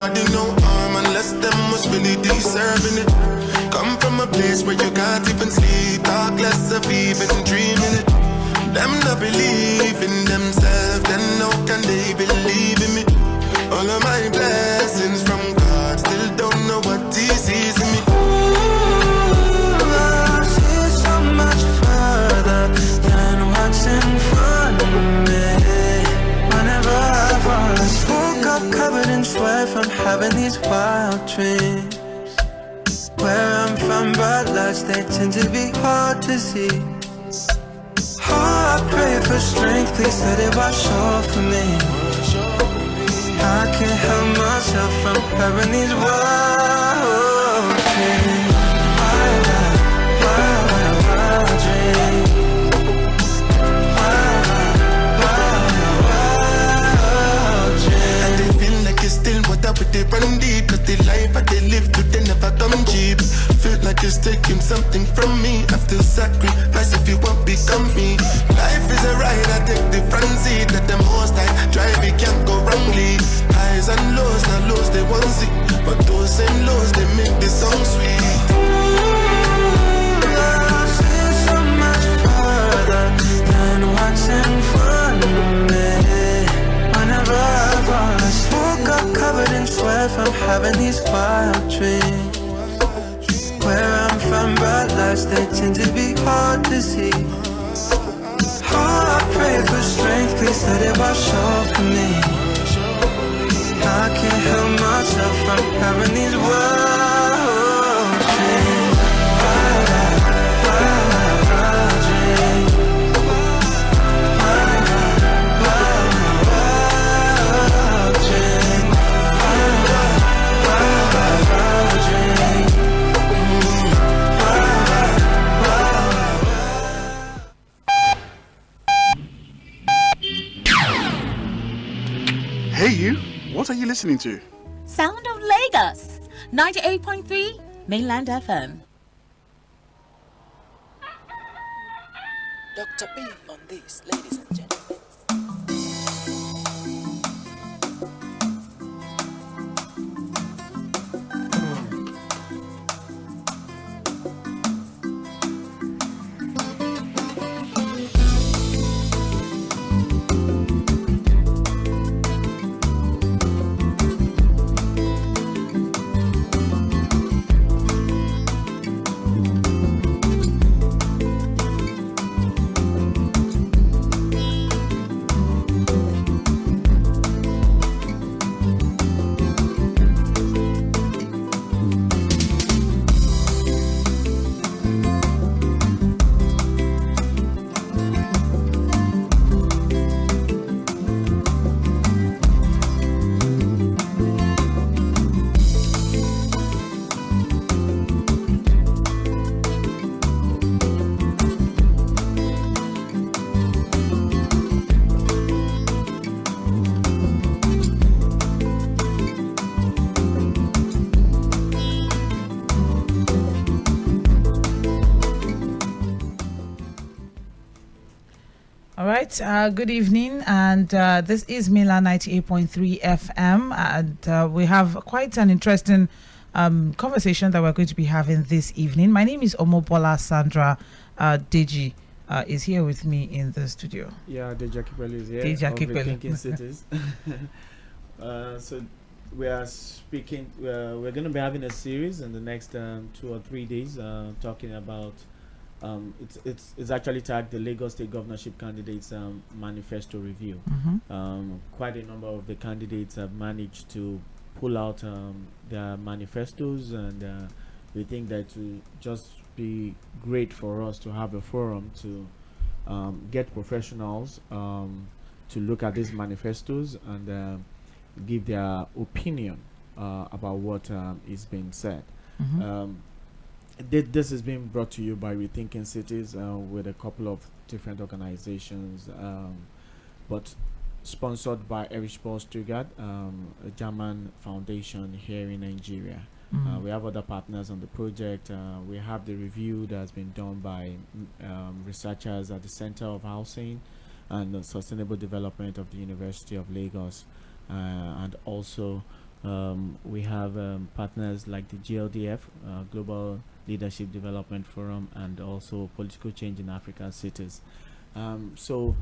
I do no harm unless them was really deserving it. Come from a place where you can't even sleep, talk less of even dreaming it. Them not believe in themselves, then how can they believe in me? All of my blessings from God, still don't know what He sees in me. I see so much further than what's in front of me. Whenever I fall asleep, woke up covered in sweat from having these wild dreams. Where I'm from, bright lights, they tend to be hard to see. Oh, I pray for strength, please let it wash over me. I can't help myself from having these wild dreams. Wild dreams. And they feel like it's still water with they run deep, cause the life that they live to they never come cheap. Feel like it's taking something from me. I still sacrifice if you won't become me. Life is a ride, I take the front seat. Let the most I drive, it can't go wrongly. Highs and lows, not lows they won't see, but those same lows they make the song sweet. I see so much further than what's in front of me. Whenever I fall asleep, woke up covered in sweat from having these wild dreams. Where I'm from, bright lights, they tend to be hard to see. Oh, I pray for strength, please let it wash over me. I can't help myself from having these wild dreams. Wild dreams. Wild dreams. Wild dreams. Hey you, what are you listening to? Sound of Lagos, 98.3 Mainland FM. Dr. B on this, ladies and gentlemen. Good evening, and this is Mila 98.3 FM, and we have quite an interesting conversation that we're going to be having this evening. My name is Omobola Sandra. Deji is here with me in the studio. Yeah, Deji Akipeli is here. Deji Akipeli. Thinking Cities. So we are speaking. We're going to be having a series in the next 2 or 3 days, talking about. It's actually tagged the Lagos State Governorship Candidates Manifesto Review. Quite a number of the candidates have managed to pull out their manifestos, and we think that it will just be great for us to have a forum to get professionals to look at these manifestos and give their opinion about what is being said. This is being brought to you by Rethinking Cities with a couple of different organizations, but sponsored by Erich Paul Stugard, a German foundation here in Nigeria. We have other partners on the project. We have the review that has been done by researchers at the Center of Housing and Sustainable Development of the University of Lagos, and also We have partners like the GLDF, Global Leadership Development Forum, and also Political Change in African Cities. So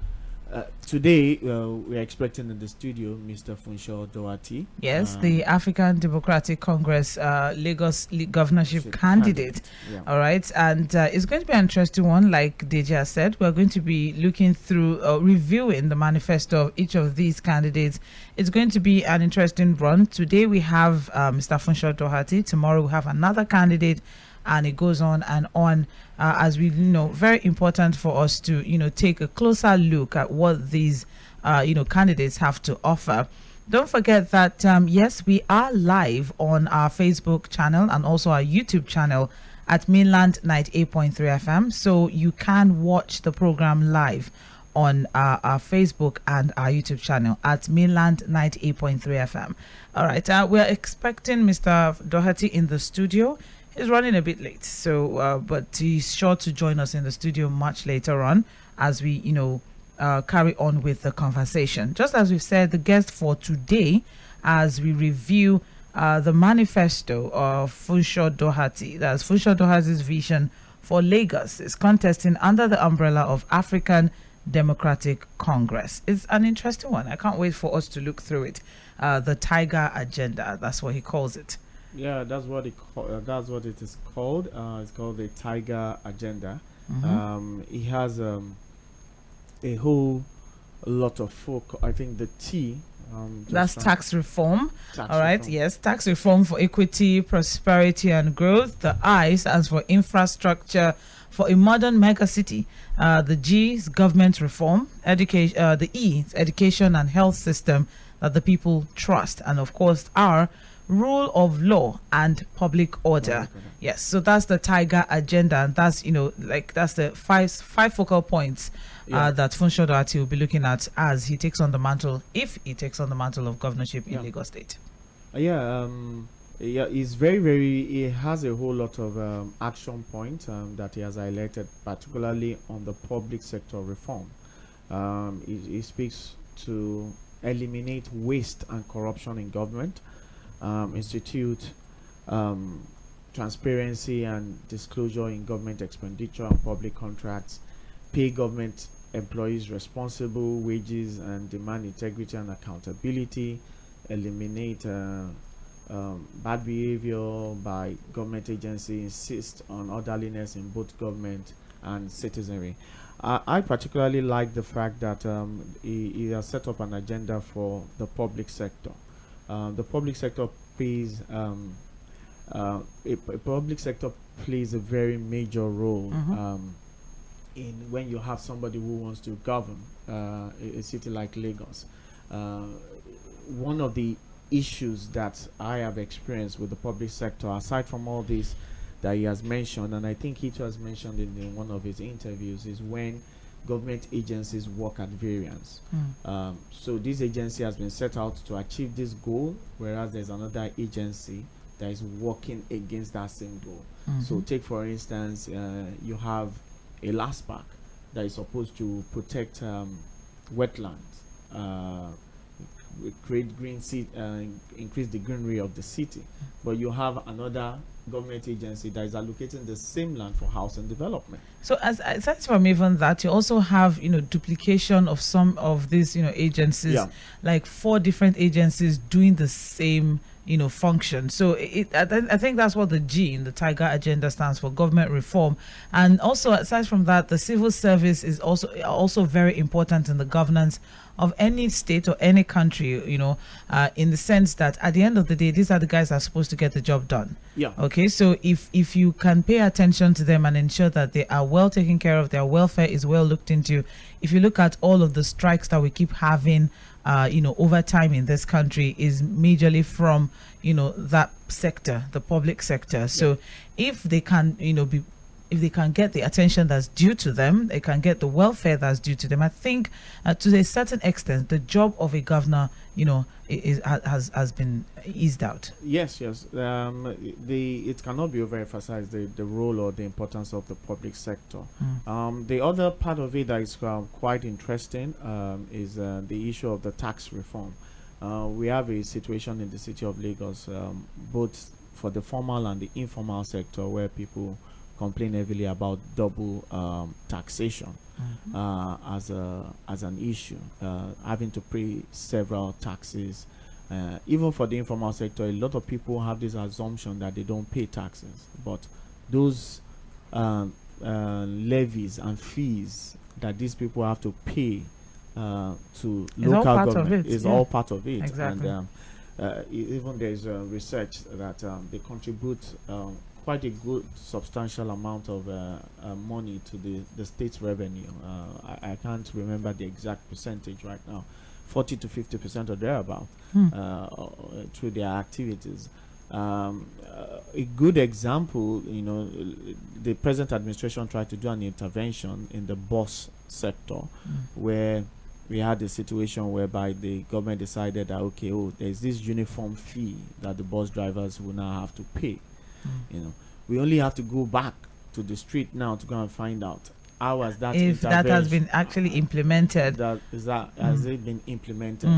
today we are expecting in the studio Mr. Funsho Doherty. Yes, the African Democratic Congress Lagos governorship candidate. Yeah. All right, and it's going to be an interesting one. Like Deja said, we're going to be looking through, reviewing the manifesto of each of these candidates. It's going to be an interesting run. Today we have Mr. Funsho Doherty. Tomorrow we have another candidate, and it goes on and on. As we know, very important for us to take a closer look at what these candidates have to offer. Don't forget that yes, we are live on our Facebook channel and also our YouTube channel at Mainland 98.3 FM, so you can watch the program live on our Facebook and our YouTube channel at Mainland 98.3 FM. All right, we're expecting Mr. Doherty in the studio. He's running a bit late, so but he's sure to join us in the studio much later on as we carry on with the conversation. Just as we've said, the guest for today, as we review the manifesto of Funsho Doherty, that's Funsho Doherty's vision for Lagos, is contesting under the umbrella of African Democratic Congress. It's an interesting one. I can't wait for us to look through it. The Tiger Agenda, that's what he calls it. Yeah, that's what it is called. It's called the Tiger Agenda. It has a whole lot of folk. I think the T. That's tax reform. Tax All right. reform. Yes, tax reform for equity, prosperity, and growth. The I stands for infrastructure for a modern mega city. The G is government reform. Education. The E is education and health system that the people trust, and of course R, rule of law and public order. Yes, so that's the Tiger Agenda, and that's that's the five focal points that Funsho Doherty will be looking at as he takes on the mantle, if he takes on the mantle of governorship in Lagos State. He's very he has a whole lot of action points that he has highlighted, particularly on the public sector reform. He speaks to eliminate waste and corruption in government, institute transparency and disclosure in government expenditure and public contracts, pay government employees responsible wages and demand integrity and accountability, eliminate bad behavior by government agency, insist on orderliness in both government and citizenry. I particularly like the fact that he has set up an agenda for the public sector. The public sector plays public sector plays a very major role in when you have somebody who wants to govern a city like Lagos. One of the issues that I have experienced with the public sector, aside from all this that he has mentioned, and I think he has mentioned in one of his interviews, is when government agencies work at variance. So this agency has been set out to achieve this goal, whereas there's another agency that is working against that same goal. So take for instance, you have a last park that is supposed to protect wetlands, create green increase the greenery of the city, but you have another government agency that is allocating the same land for housing development. So aside from even that, you also have duplication of some of these agencies, like 4 different agencies doing the same function. So I think that's what the G in the Tiger Agenda stands for, government reform. And also aside from that, the civil service is also very important in the governance of any state or any country, in the sense that at the end of the day, these are the guys that are supposed to get the job done. Okay, so if you can pay attention to them and ensure that they are well taken care of, their welfare is well looked into. If you look at all of the strikes that we keep having over time in this country, is majorly from that sector, the public sector. So if they can if they can get the attention that's due to them, they can get the welfare that's due to them. I think to a certain extent, the job of a governor, has been eased out. Yes. It cannot be overemphasized, the role or the importance of the public sector. The other part of it that is quite interesting is the issue of the tax reform. We have a situation in the city of Lagos, both for the formal and the informal sector, where people complain heavily about double taxation as an issue, having to pay several taxes. Even for the informal sector, a lot of people have this assumption that they don't pay taxes, but those levies and fees that these people have to pay to local government is all part of it. Exactly. And even there's research that they contribute quite a good substantial amount of money to the state's revenue. I can't remember the exact percentage right now, 40 to 50% or thereabout, through their activities. A good example, the present administration tried to do an intervention in the bus sector, where we had a situation whereby the government decided that there's this uniform fee that the bus drivers will now have to pay. We only have to go back to the street now to go and find out how has that if that has been actually implemented. Has it been implemented?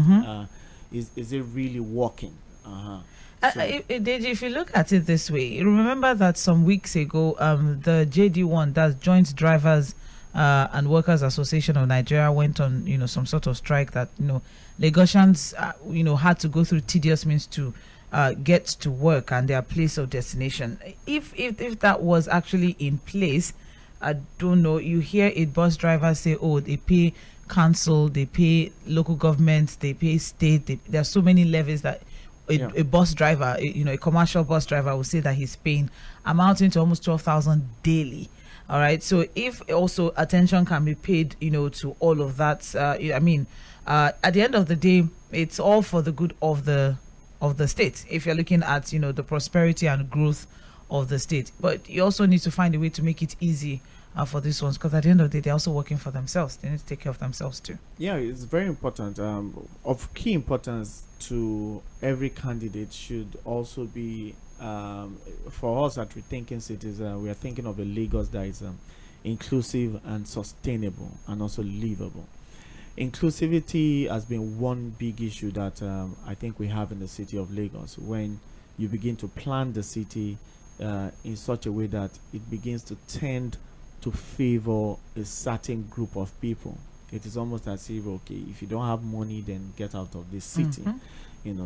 Is it really working? If you look at it this way, remember that some weeks ago, the JD1, that's Joint Drivers and Workers Association of Nigeria, went on some sort of strike that Lagosians had to go through tedious means to get to work and their place of destination. If that was actually in place, I don't know, you hear it, bus drivers say, they pay council, they pay local governments, they pay state, there are so many levies that a bus driver, a commercial bus driver will say that he's paying, amounting to almost 12,000 daily. All right. So if also attention can be paid, to all of that, at the end of the day, it's all for the good of the state. If you're looking at, the prosperity and growth of the state, but you also need to find a way to make it easy for these ones, because at the end of the day, they're also working for themselves. They need to take care of themselves too. Yeah, it's very important. Of key importance to every candidate should also be, for us at Rethinking Cities, we are thinking of a Lagos that is inclusive and sustainable and also livable. Inclusivity has been one big issue that I think we have in the city of Lagos. When you begin to plan the city in such a way that it begins to tend to favor a certain group of people, it is almost as if, if you don't have money, then get out of this city.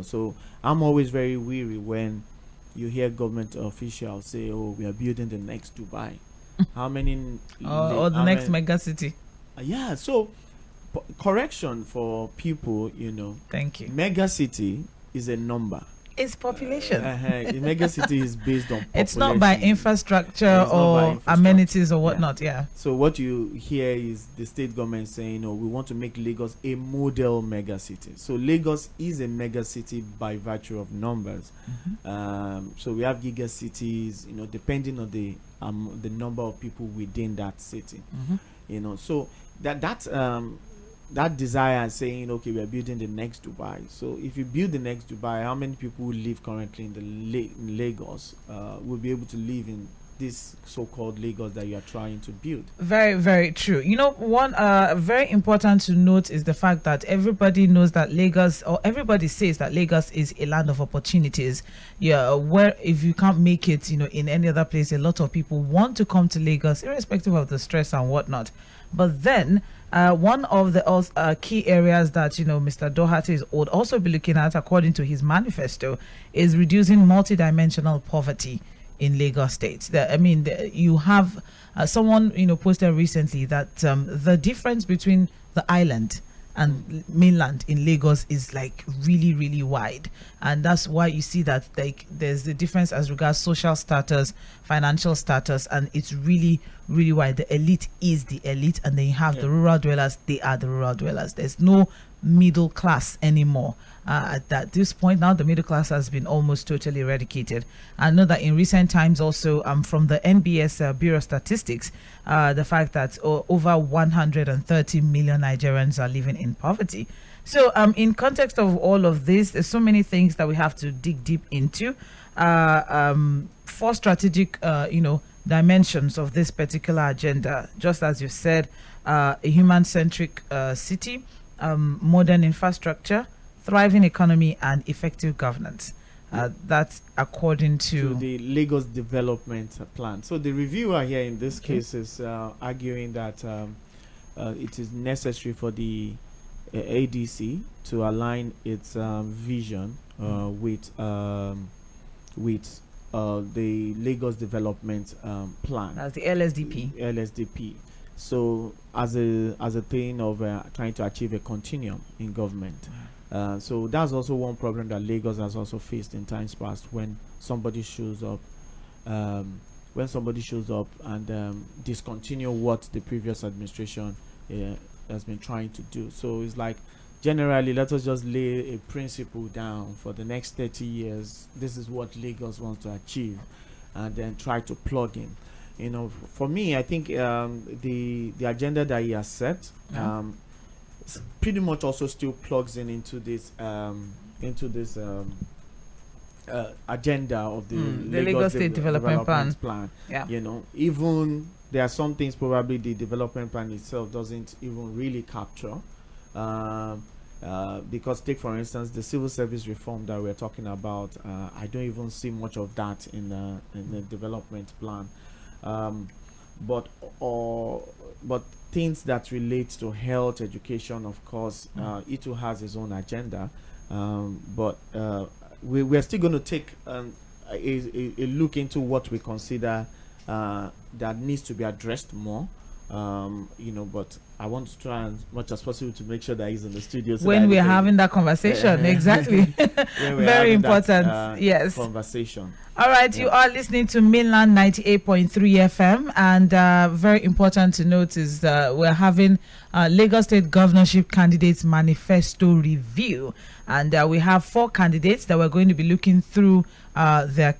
So I'm always very weary when you hear government officials say, we are building the next Dubai. How many? Or the next mega city. So correction for people, Thank you. Mega city is a number. It's population. Mega city is based on population. It's not by infrastructure or amenities or whatnot. So what you hear is the state government saying, we want to make Lagos a model mega city. So Lagos is a mega city by virtue of numbers. So we have giga cities, depending on the number of people within that city. So that desire saying, we are building the next Dubai. So if you build the next Dubai, how many people who live currently in the Lagos will be able to live in this so-called Lagos that you are trying to build? Very, very true. One very important to note is the fact that everybody knows that Lagos, or everybody says that Lagos is a land of opportunities. Where if you can't make it, in any other place, a lot of people want to come to Lagos, irrespective of the stress and whatnot. But then one of the key areas that Mr. Doherty would also be looking at, according to his manifesto, is reducing multidimensional poverty in Lagos State. You have someone posted recently that the difference between the island and mainland in Lagos is like really, really wide, and that's why you see that there's the difference as regards social status, financial status, and it's really, really wide. The elite is the elite, and then you have the rural dwellers. They are the rural dwellers. There's no middle class anymore. At this point now, the middle class has been almost totally eradicated. I know that in recent times also, from the NBS Bureau of Statistics, the fact that over 130 million Nigerians are living in poverty. So in context of all of this, there's so many things that we have to dig deep into. 4 strategic dimensions of this particular agenda, just as you said, a human-centric city, modern infrastructure, thriving economy, and effective governance. That's according to the Lagos Development Plan. So the reviewer here in this case is arguing that it is necessary for the ADC to align its vision with the Lagos Development Plan. That's the LSDP. LSDP. So as a thing of trying to achieve a continuum in government. So that's also one problem that Lagos has also faced in times past when somebody shows up and discontinue what the previous administration has been trying to do. So it's like, generally, let us just lay a principle down for the next 30 years. This is what Lagos wants to achieve, and then try to plug in. You know, for me, I think the agenda that he has set pretty much also still plugs into this agenda of the Lagos State Development Plan. Yeah. You know, even there are some things probably the development plan itself doesn't even really capture. Because take for instance the civil service reform that we're talking about, I don't even see much of that in the development plan. But things that relate to health, education, of course, it too has its own agenda. But we're still going to take a look into what we consider that needs to be addressed more. You know, but I want to try as much as possible to make sure that he's in the studio. So when we're having that conversation, exactly. Very important. Yes. Conversation. All right, you are listening to Mainland 98.3 FM, and very important to note is we're having Lagos State Governorship Candidates Manifesto Review, and we have 4 candidates that we're going to be looking through their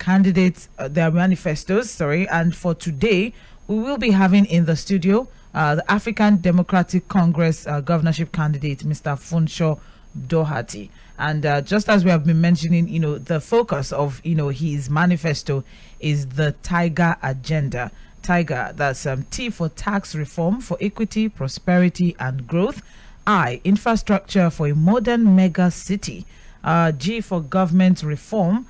manifestos. And for today, we will be having in the studio the African Democratic Congress governorship candidate, Mr. Funsho Doherty. And just as we have been mentioning, you know, the focus of, you know, his manifesto is the Tiger agenda. Tiger, that's T for tax reform for equity, prosperity, and growth. I, infrastructure for a modern mega city. G for government reform.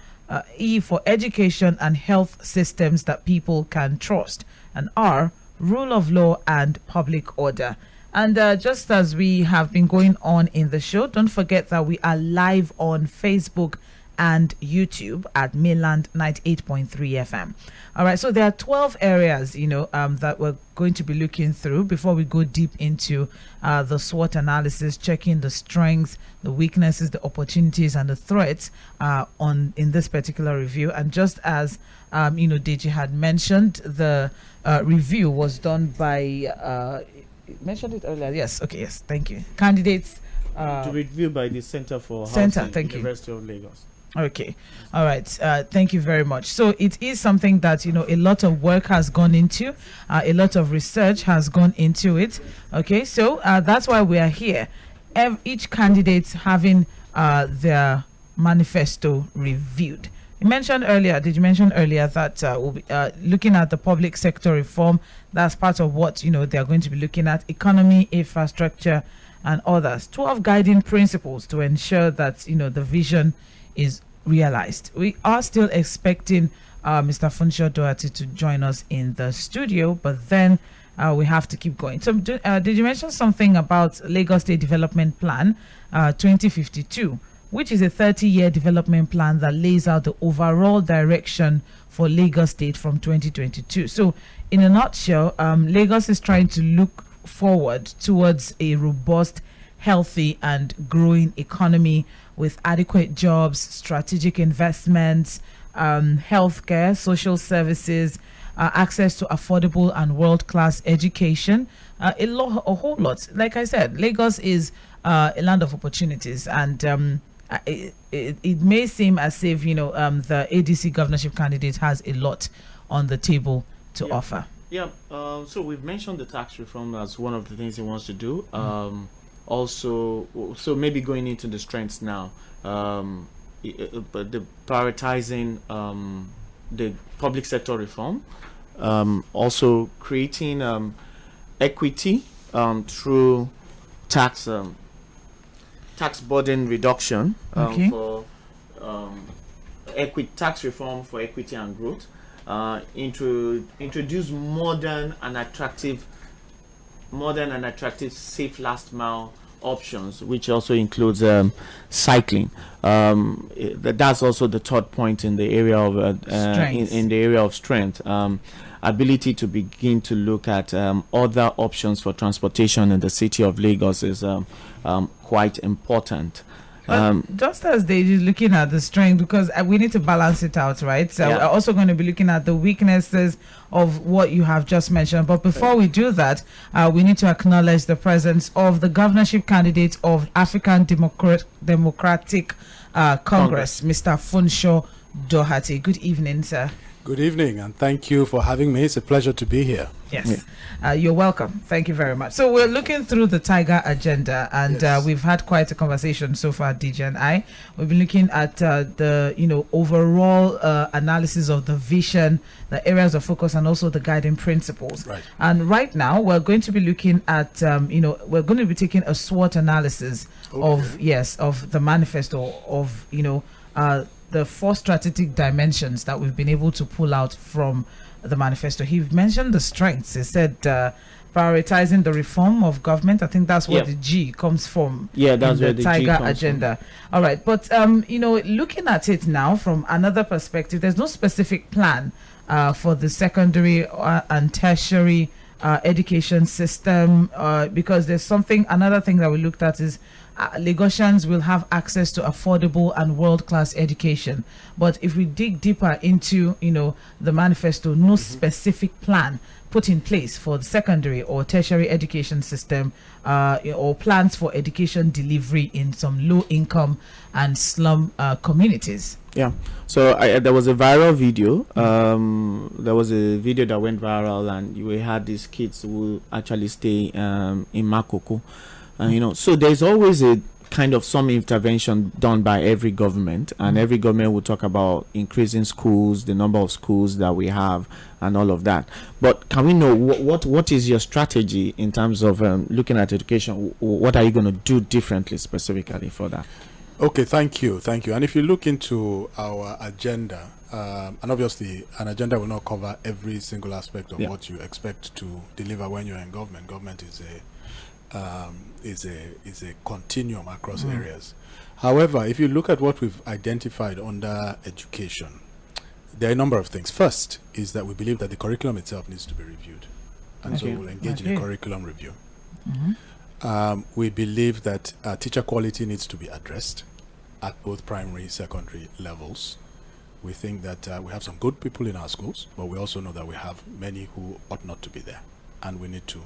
E for education and health systems that people can trust. And R, rule of law and public order. And just as we have been going on in the show, don't forget that we are live on Facebook and YouTube at Mainland 98.3 FM. All right, so there are 12 areas, you know, that we're going to be looking through before we go deep into the SWOT analysis, checking the strengths, the weaknesses, the opportunities, and the threats in this particular review. And just as you know, Deji had mentioned, the review was done by mentioned it earlier. Yes. Okay. Yes. Thank you. Candidates. To review by the Center for Housing, thank University of Lagos. Okay. All right. Thank you very much. So it is something that, you know, a lot of work has gone into, a lot of research has gone into it. Okay. So that's why we are here. Each candidate having their manifesto reviewed. Did you mention earlier that we'll be looking at the public sector reform? That's part of what, you know, they're going to be looking at: economy, infrastructure, and others. 12 guiding principles to ensure that, you know, the vision is realized. We are still expecting Mr. Funsho Doherty to join us in the studio, but then we have to keep going. So did you mention something about Lagos State Development Plan 2052? Which is a 30-year development plan that lays out the overall direction for Lagos State from 2022. So, in a nutshell, Lagos is trying to look forward towards a robust, healthy, and growing economy with adequate jobs, strategic investments, healthcare, social services, access to affordable and world-class education, a whole lot. Like I said, Lagos is a land of opportunities, and it may seem as if, you know, the ADC governorship candidate has a lot on the table to offer. Yeah. So we've mentioned the tax reform as one of the things he wants to do. Also, so maybe going into the strengths now, but the prioritizing the public sector reform, also creating equity through tax tax burden reduction Okay. for tax reform for equity and growth. Introduce modern and attractive safe last mile options, which also includes cycling. That's also the third point in the area of in the area of strength. Ability to begin to look at other options for transportation in the city of Lagos is quite important. Just as they is looking at the strength, because we need to balance it out, right? So we're also going to be looking at the weaknesses of what you have just mentioned. But before we do that, we need to acknowledge the presence of the governorship candidate of African Democratic Congress, Mr. Funsho Doherty. Good evening, sir. Good evening, and thank you for having me. It's a pleasure to be here. Yes, you're welcome. Thank you very much. So we're looking through the Tiger agenda, and we've had quite a conversation so far, DJ and I. We've been looking at the overall analysis of the vision, the areas of focus, and also the guiding principles. Right. And right now, we're going to be looking at we're going to be taking a SWOT analysis of the manifesto of the 4 strategic dimensions that we've been able to pull out from the manifesto. He mentioned the strengths. He said prioritizing the reform of government. I think that's where the G comes from. Yeah, that's where the Tiger agenda. All right, but looking at it now from another perspective, there's no specific plan for the secondary and tertiary education system because there's another thing that we looked at is Lagosians will have access to affordable and world-class education. But if we dig deeper into the manifesto, no specific plan put in place for the secondary or tertiary education system or plans for education delivery in some low-income and slum communities. Yeah. So there was a viral video. There was a video that went viral, and we had these kids who actually stay in Makoko. So there's always a kind of some intervention done by every government, and every government will talk about increasing schools, the number of schools that we have, and all of that. But can we know what is your strategy in terms of looking at education? What are you going to do differently specifically for that? Okay, thank you. And if you look into our agenda, and obviously an agenda will not cover every single aspect of what you expect to deliver when you're in government. Government is a continuum across areas. However, if you look at what we've identified under education, there are a number of things. First is that we believe that the curriculum itself needs to be reviewed, and so we'll engage in a curriculum review. We believe that teacher quality needs to be addressed at both primary, secondary levels. We think that we have some good people in our schools, but we also know that we have many who ought not to be there, and we need to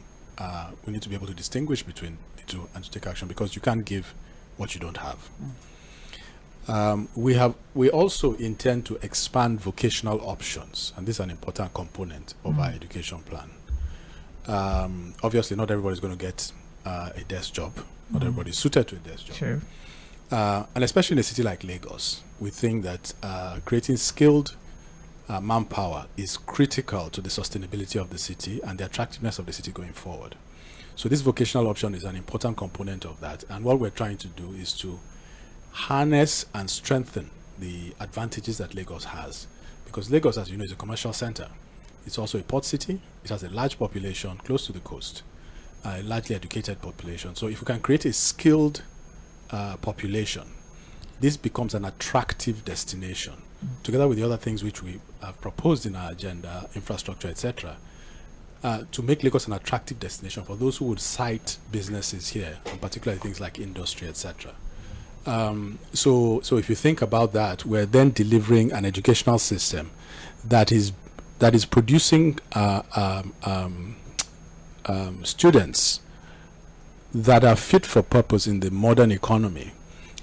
be able to distinguish between the two and to take action, because you can't give what you don't have. We also intend to expand vocational options, and this is an important component of our education plan. Obviously, not everybody is going to get a desk job. Not everybody is suited to a desk job. Sure. And especially in a city like Lagos, we think that creating skilled manpower is critical to the sustainability of the city and the attractiveness of the city going forward. So this vocational option is an important component of that. And what we're trying to do is to harness and strengthen the advantages that Lagos has. Because Lagos, as you know, is a commercial center. It's also a port city. It has a large population close to the coast, a largely educated population. So if we can create a skilled population, this becomes an attractive destination, together with the other things which we have proposed in our agenda, infrastructure, etc., to make Lagos an attractive destination for those who would site businesses here, and particularly things like industry, etc. So if you think about that, we're then delivering an educational system that is producing students that are fit for purpose in the modern economy,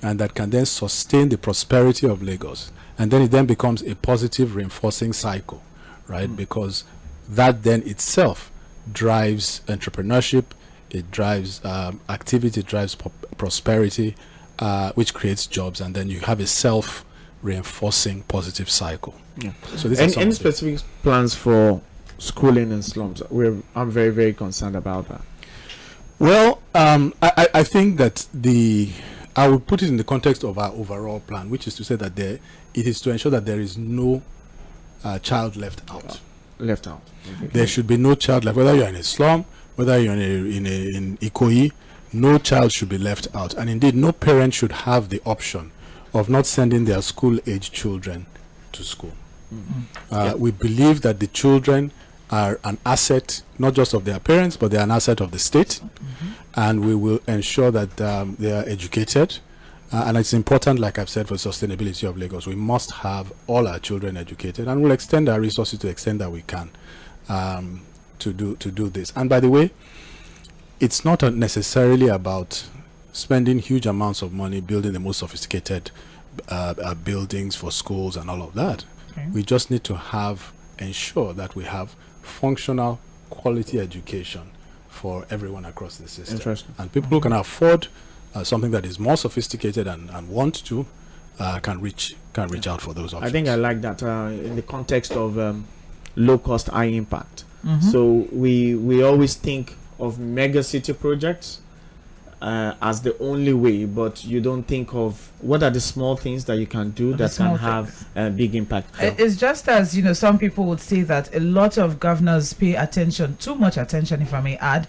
and that can then sustain the prosperity of Lagos. And then it then becomes a positive reinforcing cycle, right? Because that then itself drives entrepreneurship, it drives activity, it drives prosperity, which creates jobs, and then you have a self-reinforcing positive cycle. Yeah. So this is any specific plans for schooling in slums? I'm very, very concerned about that. Well, I think that the I would put it in the context of our overall plan, which is to say that it is to ensure that there is no child left out. Left out. Okay. There should be no child left, whether you're in a slum, whether you're in Ikoyi, no child should be left out. And indeed, no parent should have the option of not sending their school-age children to school. We believe that the children are an asset, not just of their parents, but they're an asset of the state. And we will ensure that they are educated. And it's important, like I've said, for sustainability of Lagos. We must have all our children educated, and we'll extend our resources to the extent that we can to do this. And by the way, it's not necessarily about spending huge amounts of money building the most sophisticated buildings for schools and all of that. Okay. We just need to ensure that we have functional, quality education for everyone across the system. Interesting. And people who can afford something that is more sophisticated and want to can reach out for those options. I think I like that in the context of low cost, high impact. So we always think of mega city projects as the only way, but you don't think of what are the small things that you can do that can have a big impact. It's just as, some people would say that a lot of governors pay attention, too much attention, if I may add,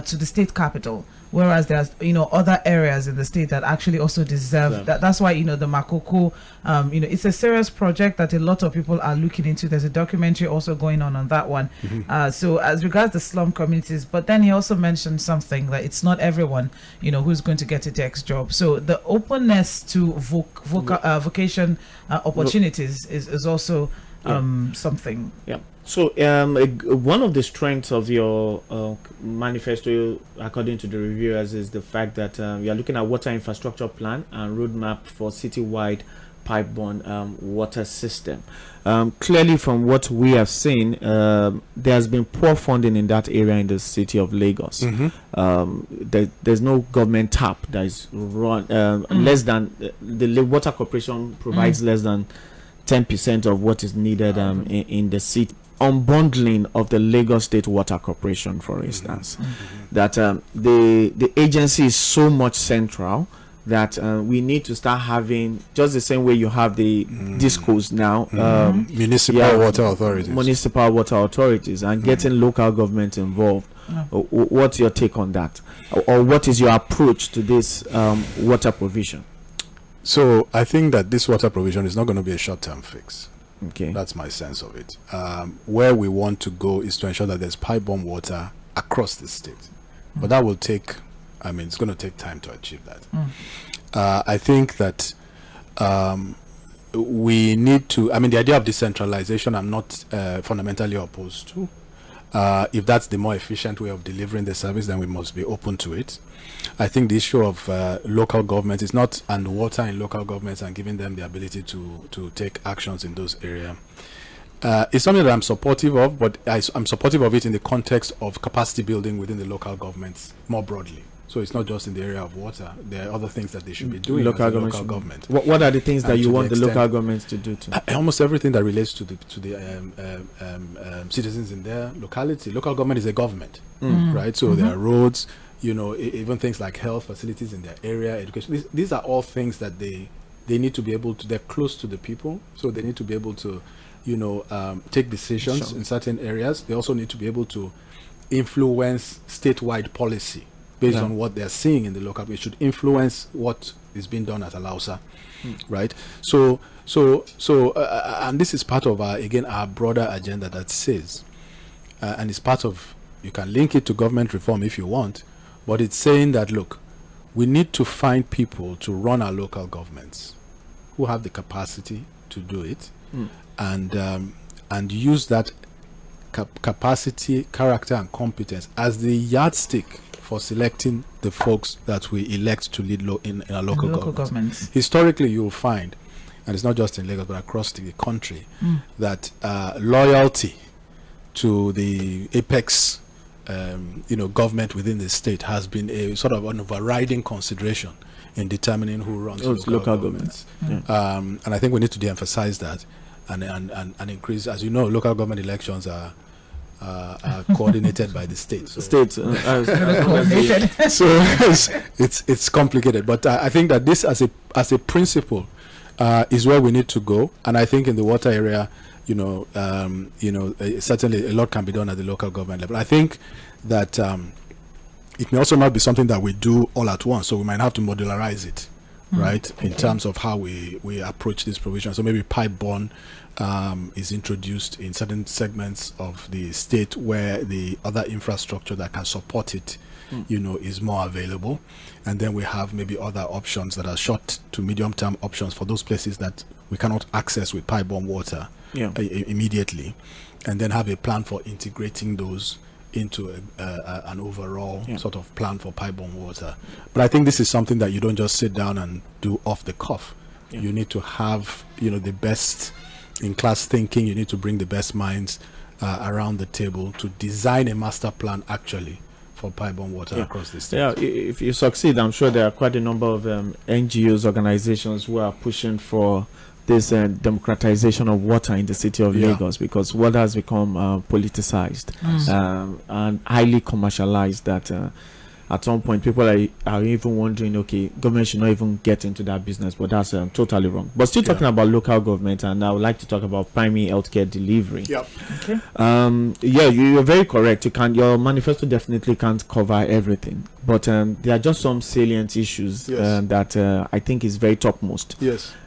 to the state capital. Whereas there's, other areas in the state that actually also deserve that. That's why, the Makoko, it's a serious project that a lot of people are looking into. There's a documentary also going on that one. So as regards the slum communities, but then he also mentioned something that it's not everyone, who's going to get a tax job. So the openness to vocation opportunities is also something. Yeah. So one of the strengths of your manifesto, according to the reviewers, is the fact that you are looking at water infrastructure plan and roadmap for citywide pipe-borne water system. Clearly, from what we have seen, there has been poor funding in that area in the city of Lagos. There's no government tap that is run less than the Water Corporation provides less than 10% of what is needed in the city. Unbundling of the Lagos State Water Corporation, for instance, that the agency is so much central that we need to start having, just the same way you have the discos now, municipal water authorities, and getting local government involved. What's your take on that, or what is your approach to this water provision? So I think that this water provision is not going to be a short-term fix. Okay, that's my sense of it. Where we want to go is to ensure that there's pipe-borne water across the state, but that will take. It's going to take time to achieve that. I think that we need to. The idea of decentralization, I'm not fundamentally opposed to. If that's the more efficient way of delivering the service, then we must be open to it. I think the issue of local government is not, and water in local governments and giving them the ability to take actions in those areas. It's something that I'm supportive of, but I'm supportive of it in the context of capacity building within the local governments more broadly. So it's not just in the area of water. There are other things that they should be doing. Local government. What are the things that you want the local governments to do? Almost everything that relates to the citizens in their locality. Local government is a government, right? So there are roads, even things like health facilities in their area, education. These are all things that they need to be able to. They're close to the people, so they need to be able to, take decisions in certain areas. They also need to be able to influence statewide policy. Based on what they're seeing in the local, it should influence what is being done at Alausa, right? So, and this is part of our broader agenda that says, and it's part of, you can link it to government reform if you want, but it's saying that, look, we need to find people to run our local governments who have the capacity to do it, and use that capacity, character, and competence as the yardstick for selecting the folks that we elect to lead in our local governments. Historically, you'll find, and it's not just in Lagos but across the country, that loyalty to the apex, government within the state has been a sort of an overriding consideration in determining who runs local governments. And I think we need to de-emphasize that and increase. As you know, local government elections are coordinated by the state. So, Coordinated. so it's complicated. But I think that this, as a principle, is where we need to go. And I think in the water area, certainly a lot can be done at the local government level. I think that it may also not be something that we do all at once, so we might have to modularize it, right, in terms of how we approach this provision. So maybe pipe bond is introduced in certain segments of the state where the other infrastructure that can support it, is more available. And then we have maybe other options that are short to medium term options for those places that we cannot access with pipe bond water immediately, and then have a plan for integrating those into an overall sort of plan for pipe bond water. But I think this is something that you don't just sit down and do off the cuff. You need to have the best in class thinking. You need to bring the best minds around the table to design a master plan actually for pipe bond water across the state. Yeah, if you succeed, I'm sure there are quite a number of NGOs, organizations who are pushing for this democratization of water in the city of Lagos, because water has become politicized and highly commercialized, that at some point people are even wondering, okay, government should not even get into that business, but that's totally wrong. But still talking about local government, and I would like to talk about primary healthcare delivery. You're very correct. Your manifesto definitely can't cover everything, but there are just some salient issues that I think is very topmost.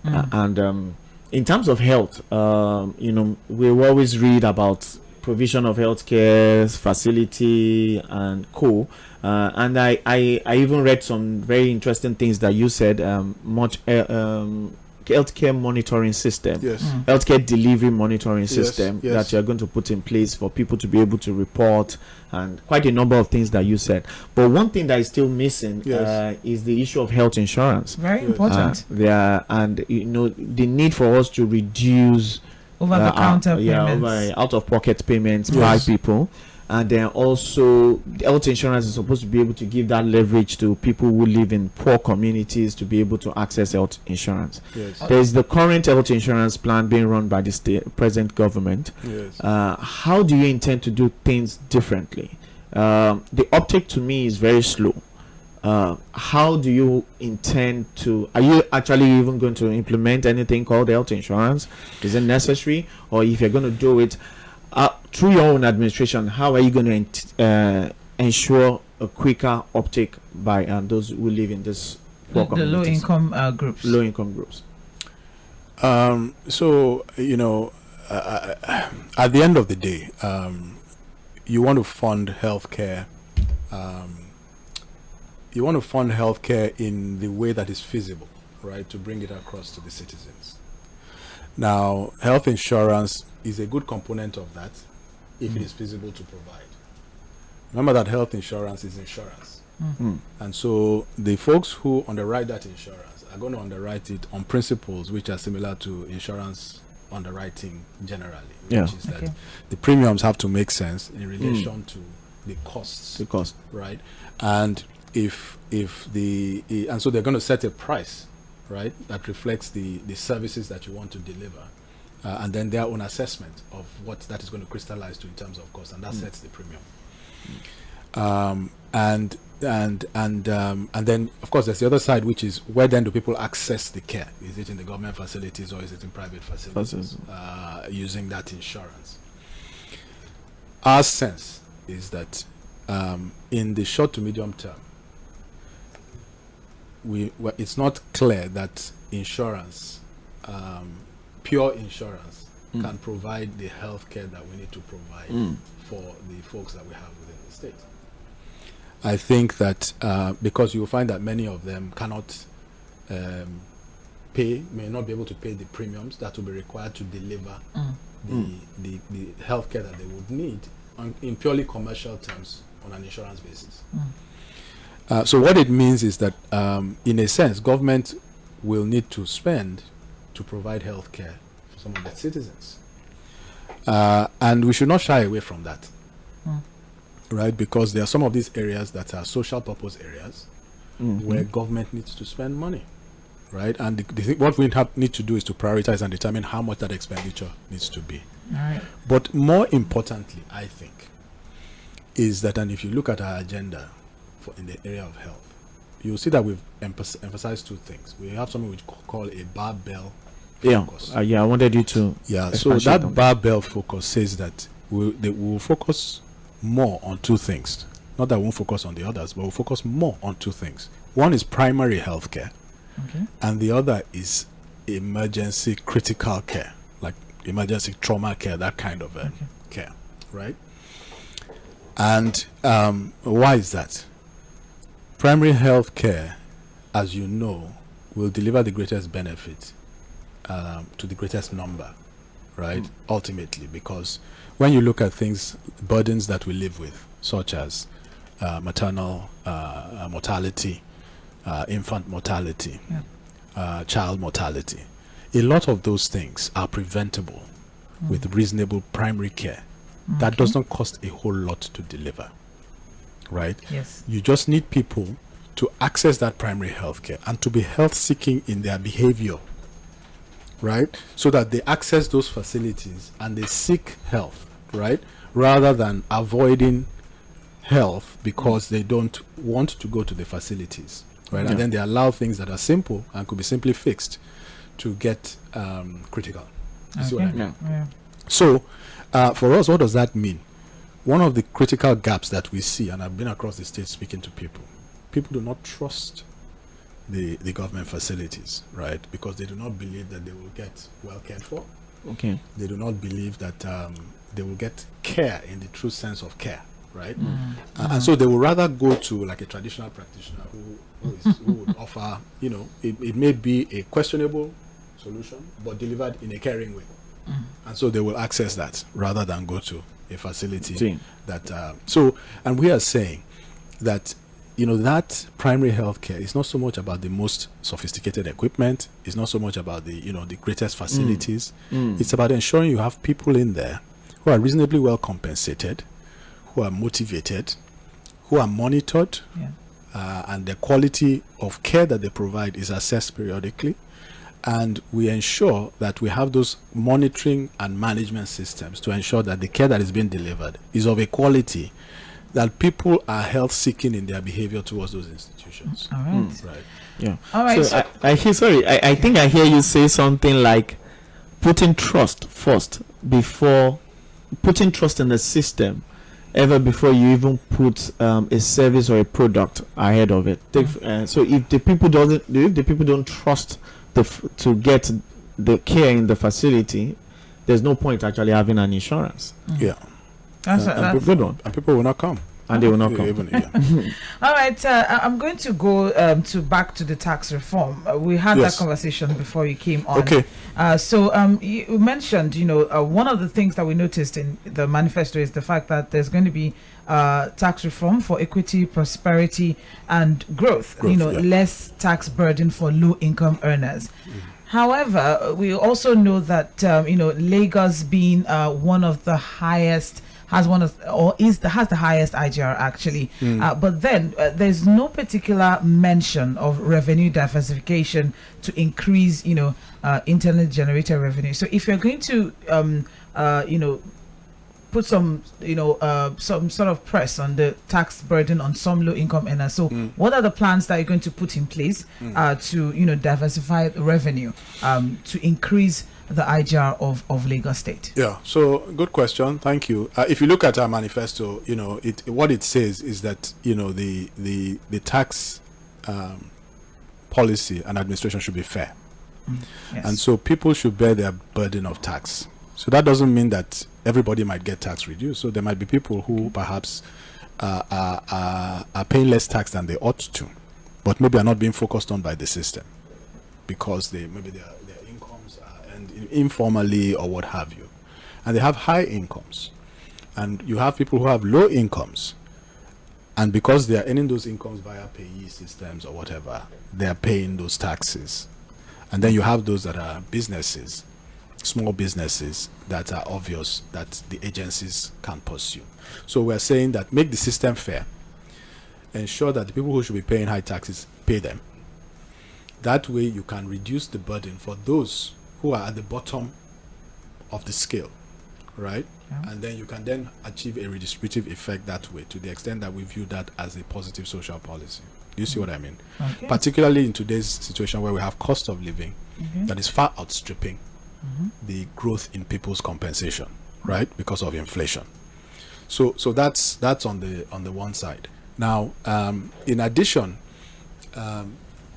And in terms of health, we always read about provision of healthcare facility and co. And I even read some very interesting things that you said. Healthcare monitoring system, healthcare delivery monitoring system that you're going to put in place for people to be able to report, and quite a number of things that you said. But one thing that is still missing is the issue of health insurance. Very important. The need for us to reduce over-the-counter payments, out-of-pocket payments by people. And then also, health insurance is supposed to be able to give that leverage to people who live in poor communities to be able to access health insurance. There's the current health insurance plan being run by the present government. How do you intend to do things differently? The uptake to me is very slow. How do you intend to? Are you actually even going to implement anything called health insurance? Is it necessary? Or if you're going to do it through your own administration, how are you going to ensure a quicker uptake by those who live in this poor communities? The low-income groups. Low-income groups. At the end of the day, you want to fund healthcare. You want to fund healthcare in the way that is feasible, right, to bring it across to the citizens. Now, health insurance is a good component of that if it is feasible to provide. Remember that health insurance is insurance. And so the folks who underwrite that insurance are going to underwrite it on principles which are similar to insurance underwriting generally, which is that the premiums have to make sense in relation to the costs. The cost. Right? And and so they're going to set a price, right, that reflects the services that you want to deliver, and then their own assessment of what that is going to crystallize to in terms of cost, and that sets the premium. And then of course there's the other side, which is where then do people access the care? Is it in the government facilities or is it in private facilities using that insurance? Our sense is that in the short to medium term, it's not clear that insurance, pure insurance, can provide the health care that we need to provide for the folks that we have within the state. I think that because you'll find that many of them cannot may not be able to pay the premiums that will be required to deliver the health care that they would need in purely commercial terms on an insurance basis. So what it means is that, in a sense, government will need to spend to provide health care for some of its citizens. And we should not shy away from that, right? Because there are some of these areas that are social purpose areas where government needs to spend money, right? And what we need to do is to prioritize and determine how much that expenditure needs to be. All right. But more importantly, I think, is that, and if you look at our agenda in the area of health, you'll see that we've emphasized two things. We have something we call a barbell focus. I wanted you to. Yeah, so that barbell focus says that we will focus more on two things. Not that we won't focus on the others, but we'll focus more on two things. One is primary health care, and the other is emergency critical care, like emergency trauma care, that kind of care, right? And why is that? Primary health care, as you know, will deliver the greatest benefit to the greatest number, right? Ultimately, because when you look at things, burdens that we live with, such as maternal mortality, infant mortality, child mortality, a lot of those things are preventable with reasonable primary care. That does not cost a whole lot to deliver, right? Yes. You just need people to access that primary health care and to be health seeking in their behavior, right? So that they access those facilities and they seek health, right? Rather than avoiding health because they don't want to go to the facilities, right? And then they allow things that are simple and could be simply fixed to get critical. You see what I mean? So for us, what does that mean? One of the critical gaps that we see, and I've been across the state speaking to people do not trust the government facilities, right? Because they do not believe that they will get well cared for. Okay. They do not believe that they will get care in the true sense of care, right? And so they will rather go to like a traditional practitioner who would offer, it may be a questionable solution, but delivered in a caring way. And so they will access that rather than go to a facility that and we are saying that that primary health care is not so much about the most sophisticated equipment, it's not so much about the the greatest facilities. It's about ensuring you have people in there who are reasonably well compensated, who are motivated, who are monitored, and the quality of care that they provide is assessed periodically. And we ensure that we have those monitoring and management systems to ensure that the care that is being delivered is of a quality that people are health seeking in their behavior towards those institutions. All right. Right. Yeah. All right. So I think I hear you say something like putting trust first before putting trust in the system ever before you even put a service or a product ahead of it. So if the people don't trust to get the care in the facility, there's no point actually having an insurance. Yeah. That's a good one. And people will not come. And they will not come. All right, I'm going to go back to the tax reform. We had that conversation before you came on. Okay. So you mentioned, one of the things that we noticed in the manifesto is the fact that there's going to be tax reform for equity, prosperity, and growth. Less tax burden for low-income earners. However, we also know that Lagos being one of the highest has the highest IGR actually, but then there's no particular mention of revenue diversification to increase internally generated revenue. So if you're going to put some sort of press on the tax burden on some low income earners, so what are the plans that you're going to put in place to diversify the revenue to increase the IGR of Lagos State? Yeah, so good question. Thank you. If you look at our manifesto, what it says is that the tax policy and administration should be fair, and so people should bear their burden of tax. So that doesn't mean that everybody might get tax reduced. So there might be people who perhaps are paying less tax than they ought to, but maybe are not being focused on by the system because maybe their incomes are earned informally or what have you, and they have high incomes, and you have people who have low incomes, and because they are earning those incomes via payee systems or whatever, they are paying those taxes. And then you have those that are businesses, small businesses that are obvious that the agencies can pursue. So we're saying that make the system fair, ensure that the people who should be paying high taxes pay them, That way you can reduce the burden for those who are at the bottom of the scale, right? Yeah. And then you can then achieve a redistributive effect that way, to the extent that we view that as a positive social policy. Do you see what I mean? Okay. Particularly in today's situation where we have cost of living that is far outstripping the growth in people's compensation, right? Because of inflation. So that's on the one side. Now, in addition,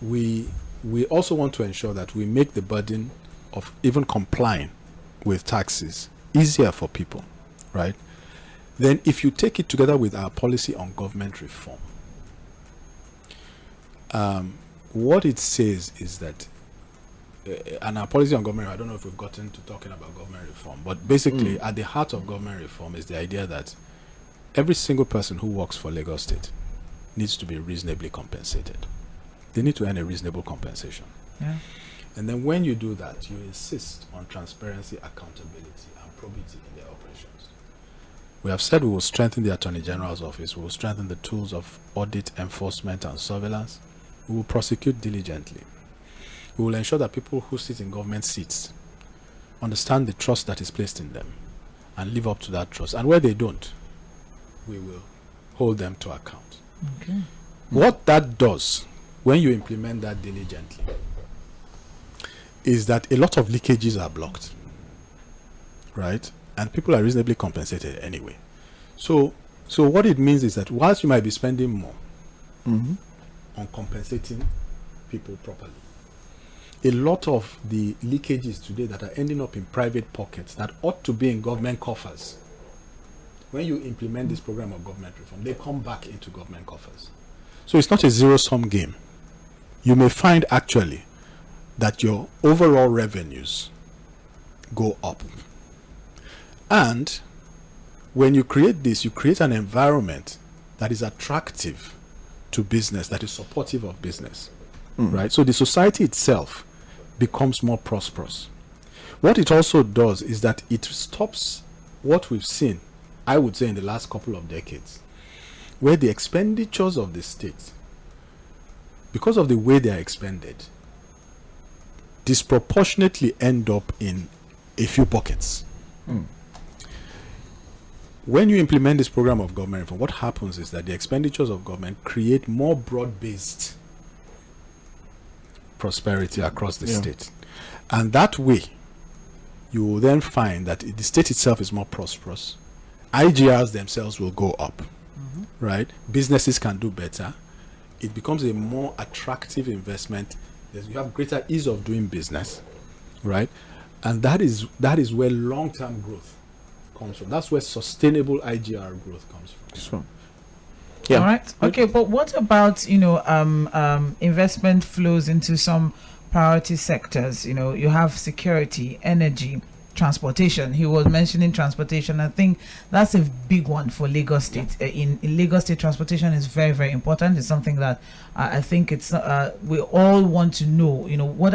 we also want to ensure that we make the burden of even complying with taxes easier for people, right? Then if you take it together with our policy on government reform, what it says is that, and our policy on government, I don't know if we've gotten to talking about government reform, but basically at the heart of government reform is the idea that every single person who works for Lagos State needs to be reasonably compensated. They need to earn a reasonable compensation. Yeah. And then when you do that, you insist on transparency, accountability, and probity in their operations. We have said we will strengthen the Attorney General's office. We will strengthen the tools of audit, enforcement, and surveillance. We will prosecute diligently. We will ensure that people who sit in government seats understand the trust that is placed in them and live up to that trust. And where they don't, we will hold them to account. Okay. What that does, when you implement that diligently, is that a lot of leakages are blocked, right? And people are reasonably compensated anyway. So what it means is that whilst you might be spending more on compensating people properly, a lot of the leakages today that are ending up in private pockets that ought to be in government coffers, when you implement this program of government reform, they come back into government coffers. So it's not a zero-sum game. You may find actually that your overall revenues go up. And when you create this, you create an environment that is attractive to business, that is supportive of business, right? So the society itself becomes more prosperous. What it also does is that it stops what we've seen, I would say, in the last couple of decades, where the expenditures of the state, because of the way they are expended, disproportionately end up in a few pockets. When you implement this program of government reform, what happens is that the expenditures of government create more broad-based prosperity across the state. And that way, you will then find that the state itself is more prosperous. IGRs themselves will go up, right? Businesses can do better. It becomes a more attractive investment. You have greater ease of doing business, right? And that is where long-term growth comes from. That's where sustainable IGR growth comes from. Yeah. All right. Okay. But what about, investment flows into some priority sectors? You have security, energy, transportation. He was mentioning transportation. I think that's a big one for Lagos State. In Lagos State, transportation is very, very important. It's something that I think it's we all want to know. What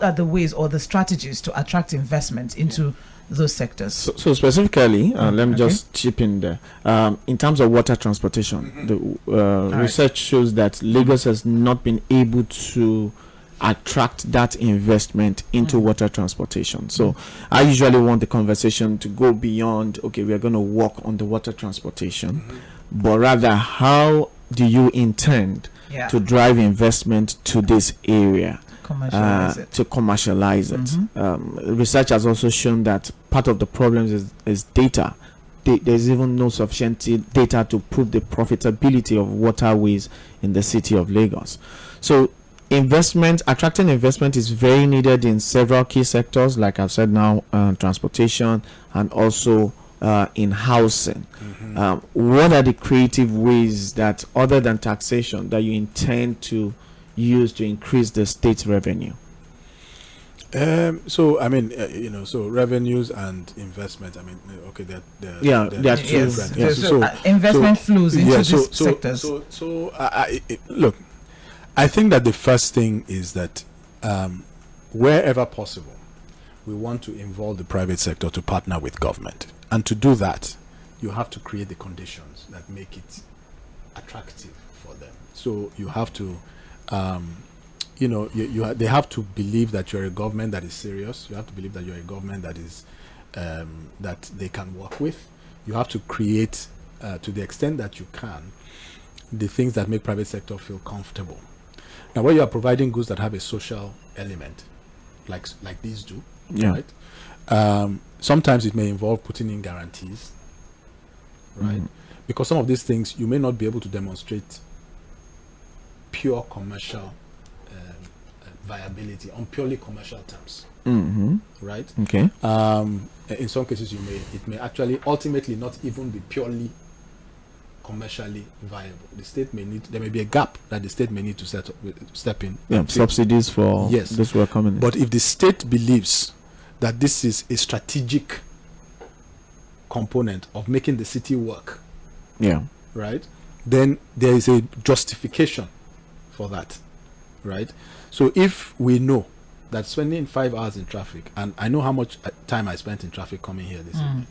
are the ways or the strategies to attract investment into those sectors? So specifically, let me just chip in there. In terms of water transportation, the research shows that Lagos has not been able to attract that investment into water transportation. So I usually want the conversation to go beyond, okay, we are going to work on the water transportation, but rather, how do you intend to drive investment to this area? To commercialize it. Research has also shown that part of the problems is data. There's even no sufficient data to prove the profitability of waterways in the city of Lagos. So attracting investment is very needed in several key sectors, like I've said now, transportation and also in housing. What are the creative ways that, other than taxation, that you intend to use to increase the state's revenue? So revenues and investment, they're two different things. So investment flows into these sectors. Look, I think that the first thing is that wherever possible, we want to involve the private sector to partner with government. And to do that, you have to create the conditions that make it attractive for them. So you have to they have to believe that you're a government that is serious. You have to believe that you're a government that is that they can work with. You have to create, to the extent that you can, the things that make private sector feel comfortable. Now, when you are providing goods that have a social element, like these do, right? Sometimes it may involve putting in guarantees, right? Because some of these things you may not be able to demonstrate pure commercial viability on purely commercial terms, right? Okay. In some cases, it may actually ultimately not even be purely commercially viable. The state there may be a gap that the state may need to step in. Yeah, subsidies for those who are coming in. But if the state believes that this is a strategic component of making the city work, right, then there is a justification for that, right? So if we know that spending 5 hours in traffic, and I know how much time I spent in traffic coming here this evening,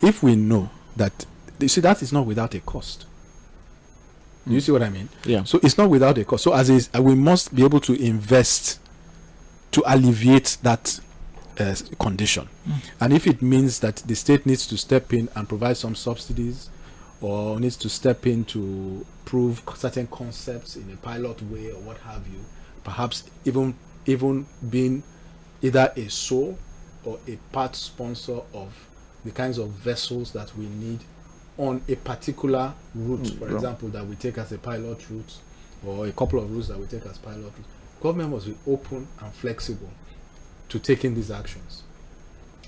if we know that, you see, that is not without a cost. Do you see what I mean? Yeah. So it's not without a cost. So as is, we must be able to invest to alleviate that condition. And if it means that the state needs to step in and provide some subsidies, or needs to step in to prove certain concepts in a pilot way or what have you, perhaps even being either a sole or a part sponsor of the kinds of vessels that we need on a particular route, for example, that we take as a pilot route, or a couple of routes that we take as pilot routes, government must be open and flexible to taking these actions.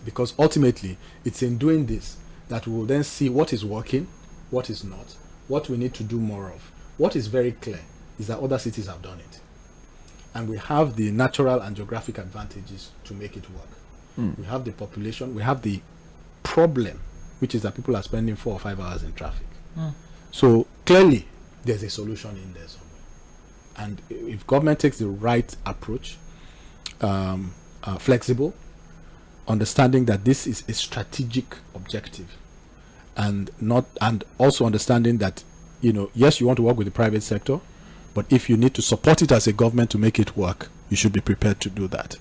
Because ultimately, it's in doing this that we will then see what is working, what is not, what we need to do more of. What is very clear is that other cities have done it. And we have the natural and geographic advantages to make it work. We have the population, we have the problem, which is that people are spending 4 or 5 hours in traffic. So clearly, there's a solution in there somewhere. And if government takes the right approach, flexible, understanding that this is a strategic objective, and also understanding that, yes, you want to work with the private sector, but if you need to support it as a government to make it work, you should be prepared to do that.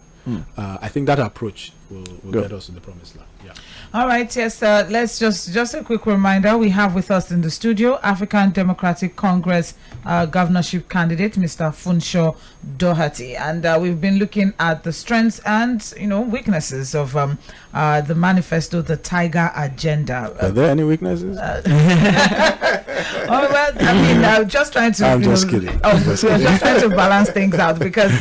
I think that approach will get us to the promised land. Yeah. All right, yes, let's just a quick reminder. We have with us in the studio African Democratic Congress governorship candidate, Mr. Funsho Doherty. And we've been looking at the strengths and, weaknesses of the manifesto, the Tiger Agenda. Are there any weaknesses? I'm just trying to... I'm just kidding. Just trying to balance things out, because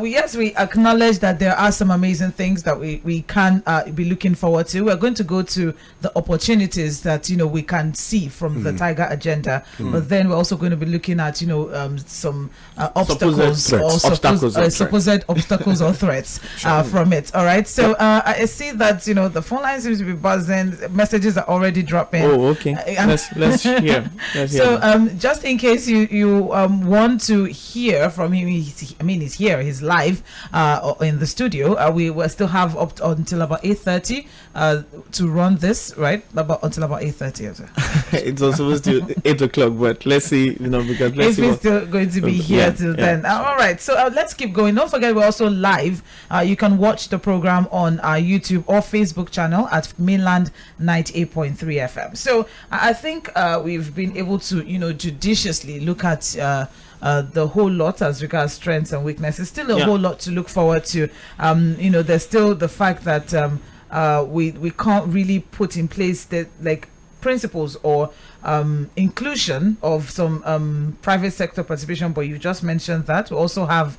we acknowledge that there are some amazing things that we can be looking forward to. We're going to go to the opportunities that we can see from the Tiger Agenda, but then we're also going to be looking at some obstacles or supposed obstacles or threats from it. All right, so I see that the phone line seems to be buzzing. Messages are already dropping. Oh, okay. Let's hear. So just in case you want to hear from him, he's here, he's live in the studio. We will still have up until about 8:30 to run this, right? Until about 8:30. It's also supposed to 8 o'clock, but let's see, because let's if he's still going to be here till then. All right, so let's keep going. Don't forget, we're also live. You can watch the program on our YouTube or Facebook channel at Mainland 98.3 FM. So I think we've been able to, judiciously look at the whole lot as regards strengths and weaknesses. Still a whole lot to look forward to. There's still the fact that we can't really put in place the principles or inclusion of some private sector participation, but you just mentioned that. We also have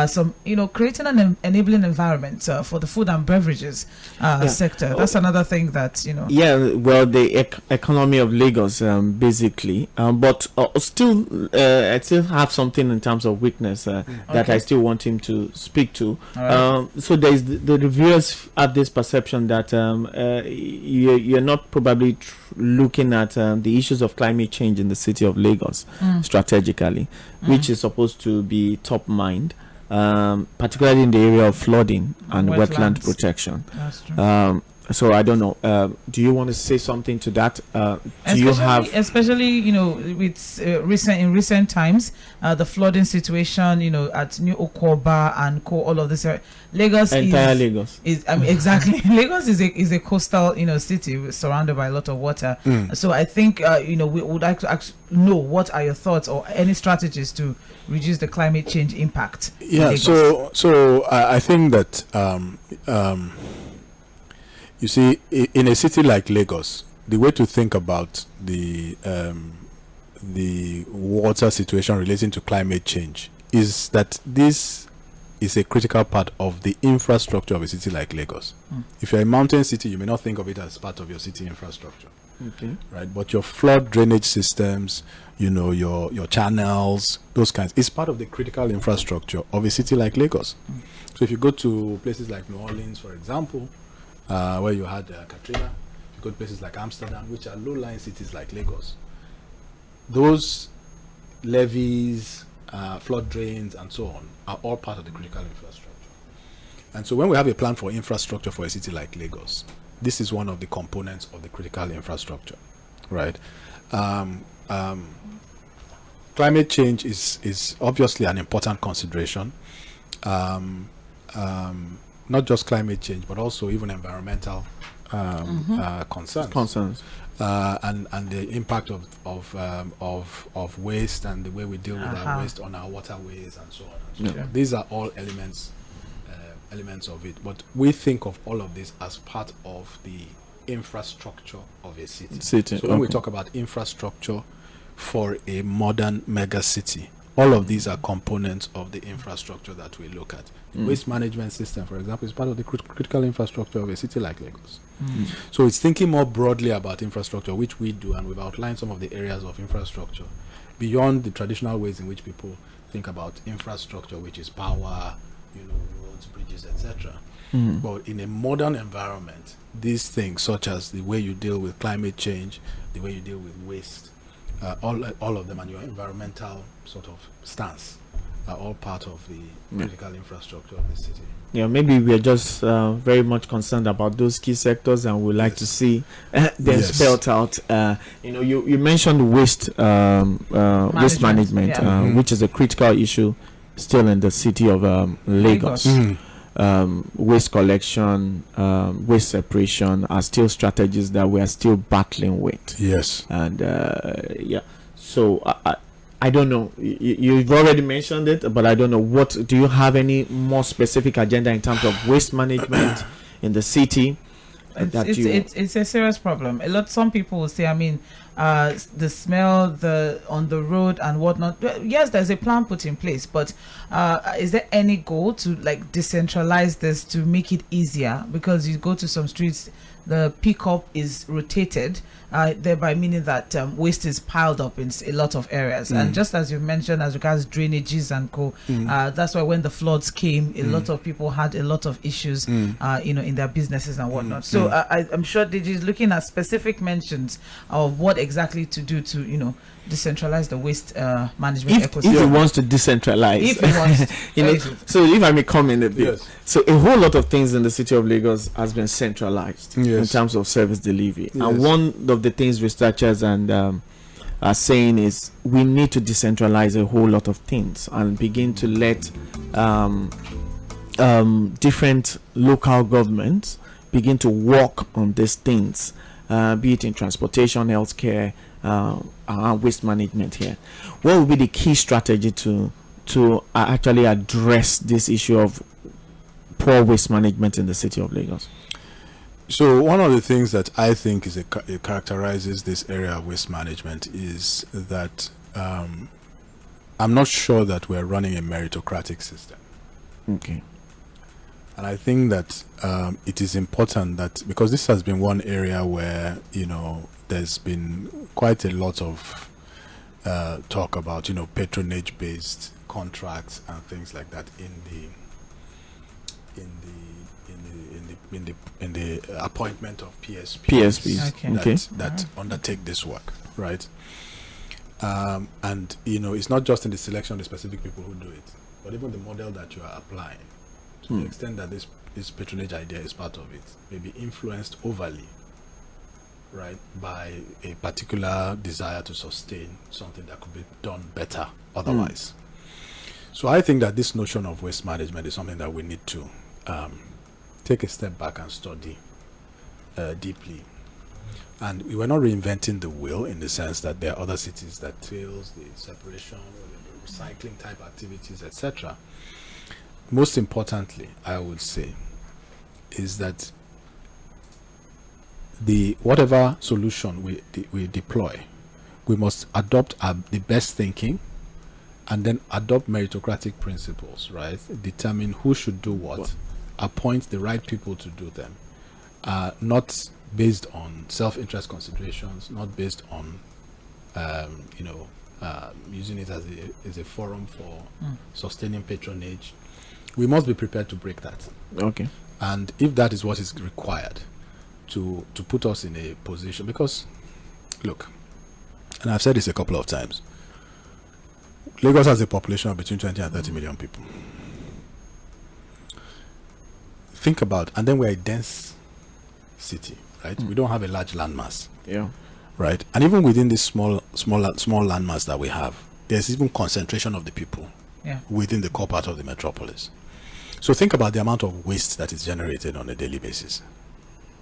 some, creating an enabling environment for the food and beverages sector. That's another thing that, Yeah, well, the economy of Lagos, basically. But still, I still have something in terms of weakness that I still want him to speak to. Right. So there's the reviewers have this perception that you're not probably looking at the issues of climate change in the city of Lagos strategically, which is supposed to be top mind, particularly in the area of flooding and wetland protection. That's true. So I don't know. Do you want to say something to that? Especially you know, with recent times, the flooding situation, you know, at New Okoba and all of this. Lagos is exactly. Lagos is a coastal, you know, city surrounded by a lot of water. So I think you know, we would like to know what are your thoughts or any strategies to reduce the climate change impact. Yeah. So I think that you see, in a city like Lagos, the way to think about the water situation relating to climate change is that this is a critical part of the infrastructure of a city like Lagos. If you're a mountain city, you may not think of it as part of your city infrastructure. Okay. Right? But your flood drainage systems, you know, your channels, those kinds, is part of the critical infrastructure of a city like Lagos. So if you go to places like New Orleans, for example, where you had Katrina, you go to places like Amsterdam, which are low-lying cities like Lagos. Those levees, flood drains, and so on are all part of the critical infrastructure. And so when we have a plan for infrastructure for a city like Lagos, this is one of the components of the critical infrastructure, right? Climate change is obviously an important consideration. Not just climate change, but also even environmental concerns. And the impact of waste and the way we deal with our waste on our waterways and so on. And so on. These are all elements of it. But we think of all of this as part of the infrastructure of a city. So when we talk about infrastructure for a modern mega city, all of these are components of the infrastructure that we look at. The waste management system, for example, is part of the critical infrastructure of a city like Lagos. So it's thinking more broadly about infrastructure, which we do, and we've outlined some of the areas of infrastructure beyond the traditional ways in which people think about infrastructure, which is power, you know, roads, bridges, etc. But in a modern environment, these things, such as the way you deal with climate change, the way you deal with waste, all of them, and your environmental sort of stance are all part of the critical infrastructure of the city. Yeah, maybe we are just very much concerned about those key sectors, and we'd like to see them spelled out. You know, you mentioned waste management, which is a critical issue still in the city of Lagos. Waste collection, waste separation are still strategies that we are still battling with. Yes. And so I don't know. You've already mentioned it, but I don't know. What do you have any more specific agenda in terms of waste management in the city? It's a serious problem. Some people will say, I mean, the smell, on the road and whatnot. Yes, there's a plan put in place, but is there any goal to like decentralize this to make it easier? Because you go to some streets, the pickup is rotated, thereby meaning that waste is piled up in a lot of areas. And just as you mentioned, as regards drainages and that's why when the floods came, a lot of people had a lot of issues, you know, in their businesses and whatnot. So I'm sure DG is looking at specific mentions of what exactly to do to, you know, decentralize the waste management ecosystem. If he wants to decentralize, if he wants you know, so if I may comment a bit, so a whole lot of things in the city of Lagos has been centralized in terms of service delivery, and one of the things researchers and are saying is we need to decentralize a whole lot of things and begin to let different local governments begin to work on these things, be it in transportation, healthcare, waste management here. What will be the key strategy to actually address this issue of poor waste management in the city of Lagos? So one of the things that I think it characterizes this area of waste management is that I'm not sure that we're running a meritocratic system. Okay. And I think that it is important that, because this has been one area where, you know, there's been quite a lot of talk about, you know, patronage-based contracts and things like that in the appointment of PSPs that undertake this work, right? And you know, it's not just in the selection of the specific people who do it, but even the model that you are applying. To the extent that these this patronage idea is part of it, may be influenced overly, right, by a particular desire to sustain something that could be done better otherwise. So I think that this notion of waste management is something that we need to take a step back and study deeply. And we were not reinventing the wheel in the sense that there are other cities that tails the separation or the recycling type activities, etc. Most importantly, I would say, is that whatever solution we deploy, we must adopt the best thinking and then adopt meritocratic principles, right? Determine who should do what, appoint the right people to do them, not based on self-interest considerations, not based on using it as a forum for sustaining patronage. We must be prepared to break that. Okay. And if that is what is required to put us in a position, because look, and I've said this a couple of times, Lagos has a population of between 20 and 30 million people. Think about, and then we're a dense city, right? We don't have a large landmass. Yeah. Right? And even within this small landmass that we have, there's even concentration of the people within the core part of the metropolis. So think about the amount of waste that is generated on a daily basis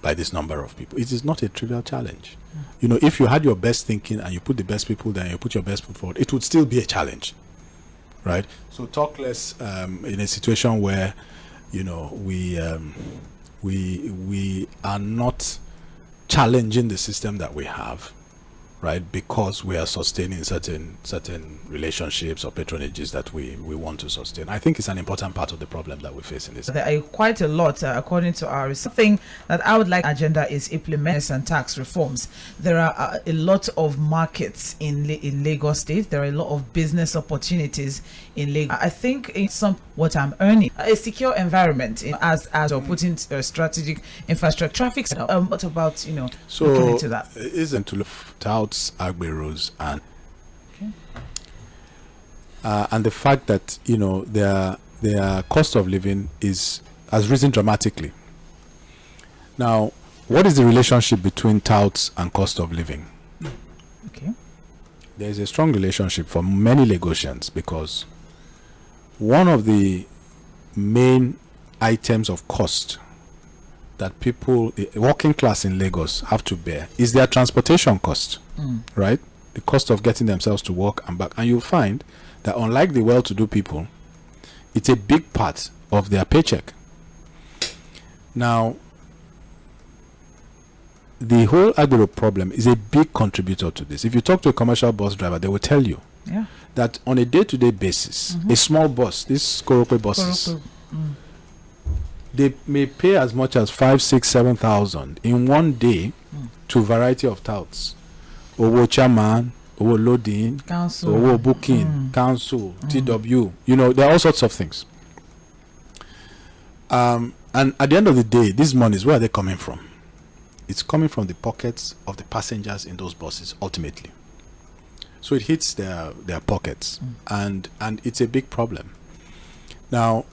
by this number of people. It is not a trivial challenge. If you had your best thinking and you put the best people there and you put your best foot forward, it would still be a challenge, right? So talk less in a situation where, we are not challenging the system that we have, right? Because we are sustaining certain relationships or patronages that we want to sustain. I think it's an important part of the problem that we face in this. There are quite a lot, according to our something that I would like agenda is implement and tax reforms. There are a lot of markets in Lagos State. There are a lot of business opportunities in Lagos. I think in what I'm earning, a secure environment as or putting strategic infrastructure, traffic. What about looking into that? Isn't to look touts agberos and the fact that their cost of living has risen dramatically. Now, what is the relationship between touts and cost of living? Okay, there is a strong relationship for many Lagosians, because one of the main items of cost that people, the working class in Lagos, have to bear is their transportation cost, right? The cost of getting themselves to work and back. And you'll find that unlike the well-to-do people, it's a big part of their paycheck. Now, the whole agro problem is a big contributor to this. If you talk to a commercial bus driver, they will tell you that on a day-to-day basis, a small bus, these Korope buses, they may pay as much as 5, 6, 7,000 in one day to a variety of touts. Owo chairman, owo loading, council, owo booking, council, TW. There are all sorts of things. And at the end of the day, these monies, where are they coming from? It's coming from the pockets of the passengers in those buses, ultimately. So it hits their pockets, and it's a big problem. Now,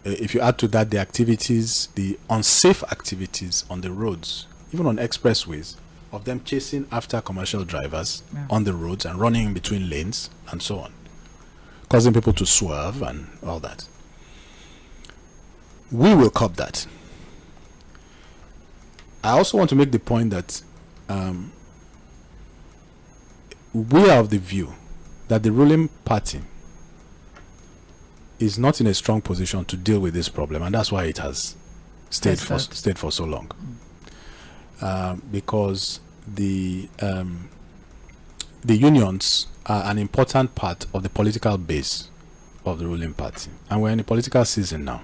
if you add to that the activities, the unsafe activities on the roads, even on expressways, of them chasing after commercial drivers on the roads and running in between lanes and so on, causing people to swerve and all that. We will curb that. I also want to make the point that we are of the view that the ruling party is not in a strong position to deal with this problem, and that's why it has stayed for so long. Because the unions are an important part of the political base of the ruling party, and we're in a political season now.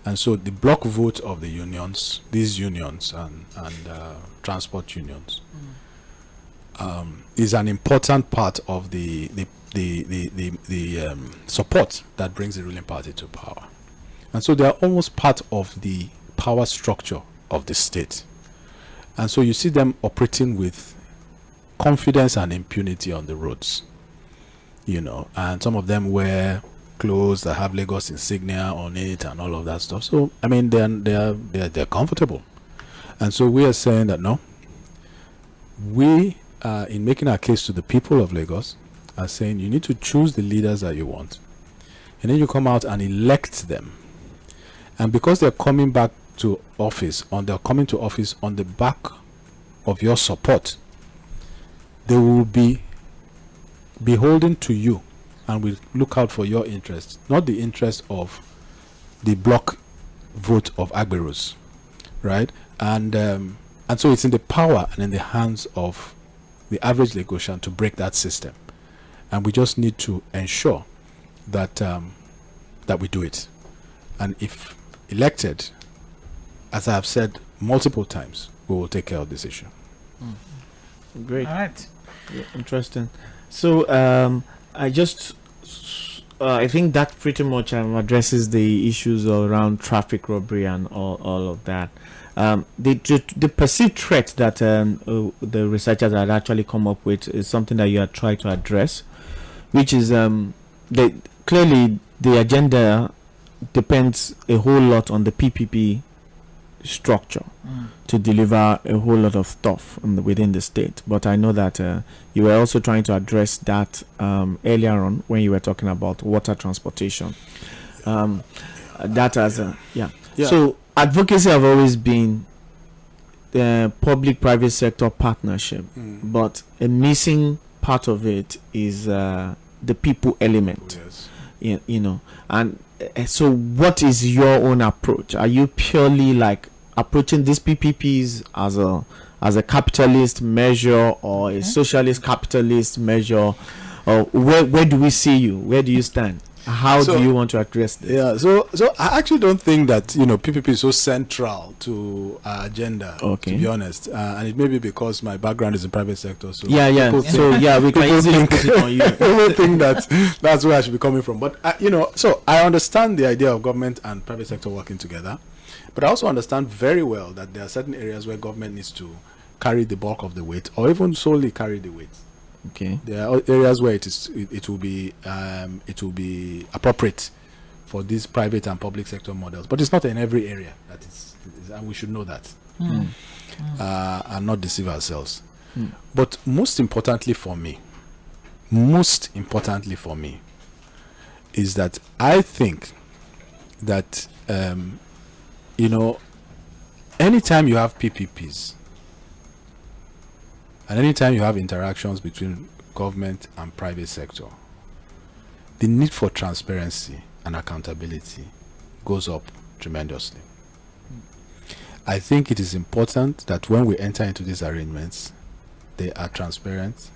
And so the block vote of the unions, these unions and transport unions, is an important part of the support that brings the ruling party to power. And so they are almost part of the power structure of the state. And so you see them operating with confidence and impunity on the roads, and some of them wear clothes that have Lagos insignia on it and all of that stuff. So I mean, they're comfortable, and so we are saying that no. We, in making our case to the people of Lagos, are saying you need to choose the leaders that you want, and then you come out and elect them. And because they're coming back to office, they're coming to office on the back of your support, they will be beholden to you and will look out for your interest, not the interest of the block vote of Agberos, right? And so it's in the power and in the hands of the average Lagosian to break that system, and we just need to ensure that that we do it. And if elected, as I have said multiple times, we will take care of this issue. Great. All right. Yeah, interesting. So I think that pretty much addresses the issues around traffic robbery and all of that. The perceived threat that the researchers had actually come up with is something that you are trying to address, which is clearly the agenda depends a whole lot on the PPP structure to deliver a whole lot of stuff within the state. But I know that you were also trying to address that earlier on when you were talking about water transportation. That as yeah. So advocacy have always been the public-private sector partnership, but a missing part of it is the people element. Yes. You know, and so what is your own approach? Are you purely like approaching these PPPs as a capitalist measure or a socialist capitalist measure, or where do we see you? Where do you stand? How do you want to address this? Yeah, so I actually don't think that PPP is so central to our agenda. Okay. To be honest, and it may be because my background is in private sector. So Yeah. So we can easily put it on you. People think that's where I should be coming from. But so I understand the idea of government and private sector working together, but I also understand very well that there are certain areas where government needs to carry the bulk of the weight, or even solely carry the weight. Okay. There are areas where it will be appropriate for these private and public sector models, but it's not in every area that is, and we should know that, and not deceive ourselves. But most importantly for me, is that I think that anytime you have PPPs, and anytime you have interactions between government and private sector, the need for transparency and accountability goes up tremendously. I think it is important that when we enter into these arrangements, they are transparent,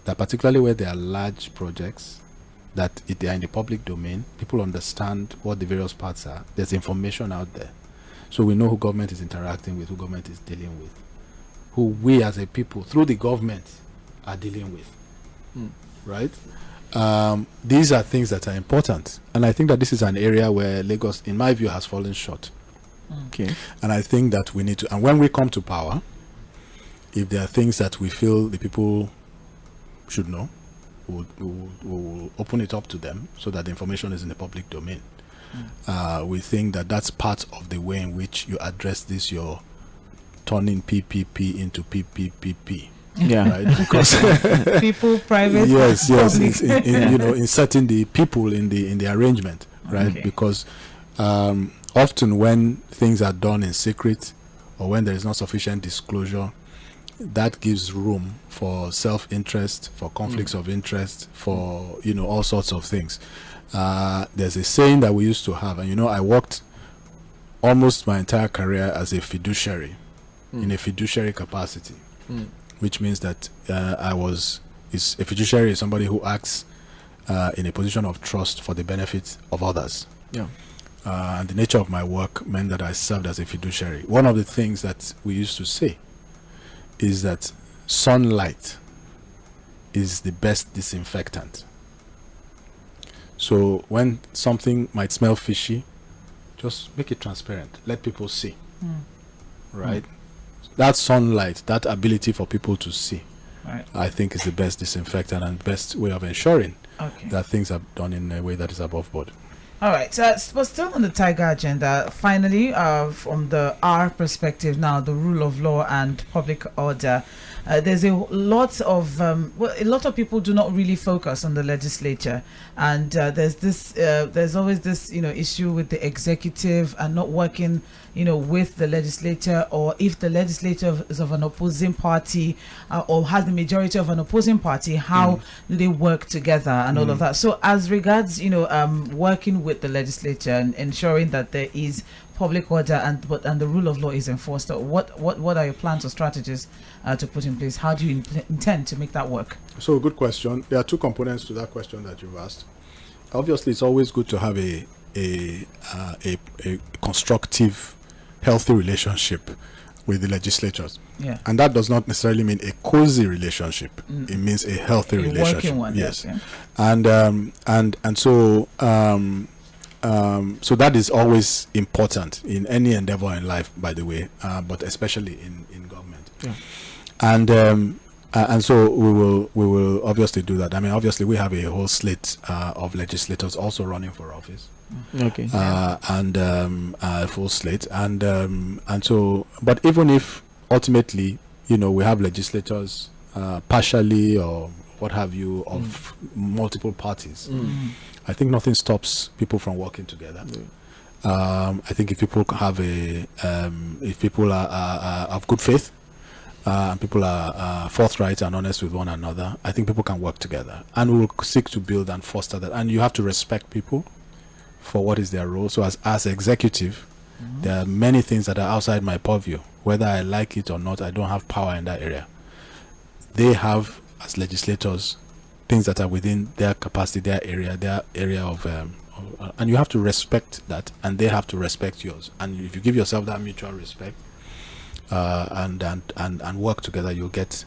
that particularly where there are large projects, that they are in the public domain, people understand what the various parts are. There's information out there. So we know who government is interacting with, who government is dealing with, who we as a people through the government are dealing with, right? These are things that are important, and I think that this is an area where Lagos, in my view, has fallen short. Okay. And I think that we need to, and when we come to power, if there are things that we feel the people should know, we'll open it up to them so that the information is in the public domain. We think that that's part of the way in which you address this, you're turning PPP into PPPP. Yeah. Right? Because People, private. yes, public. inserting the people in the arrangement, right? Okay. Because often when things are done in secret, or when there is not sufficient disclosure, that gives room for self-interest, for conflicts of interest, for all sorts of things. There's a saying that we used to have, and I worked almost my entire career as a fiduciary, in a fiduciary capacity, which means that a fiduciary is somebody who acts in a position of trust for the benefit of others. Yeah. And the nature of my work meant that I served as a fiduciary. One of the things that we used to say is that sunlight is the best disinfectant. So when something might smell fishy, just make it transparent. Let people see. Right? That sunlight, that ability for people to see, Right. I think is the best disinfectant and best way of ensuring Okay. that things are done in a way that is above board. All right. But still on the Tiger agenda, finally, from the R perspective now, the rule of law and public order. There's a lot of people do not really focus on the legislature, and there's always this issue with the executive and not working with the legislature, or if the legislature is of an opposing party or has the majority of an opposing party, how do they work together and all of that. So as regards working with the legislature and ensuring that there is public order and the rule of law is enforced, what are your plans or strategies to put in place? How do you intend to make that work? So, good question. There are two components to that question that you've asked. Obviously, it's always good to have a constructive, healthy relationship with the legislatures. Yeah. And that does not necessarily mean a cozy relationship. It means a healthy relationship. Working one, yes. Yeah. And so so that is always important in any endeavor in life, by the way, but especially in government. Yeah. And so we will obviously do that. I mean, obviously we have a whole slate of legislators also running for office. Okay. And a full slate, and so, but even if ultimately, we have legislators partially or what have you of multiple parties, I think nothing stops people from working together. I think if people have if people are of good faith, and people are forthright and honest with one another, I think people can work together, and we will seek to build and foster that. And you have to respect people for what is their role. So as executive, there are many things that are outside my purview. Whether I like it or not, I don't have power in that area. They have, as legislators, things that are within their capacity, their area of and you have to respect that, and they have to respect yours. And if you give yourself that mutual respect, and work together, you'll get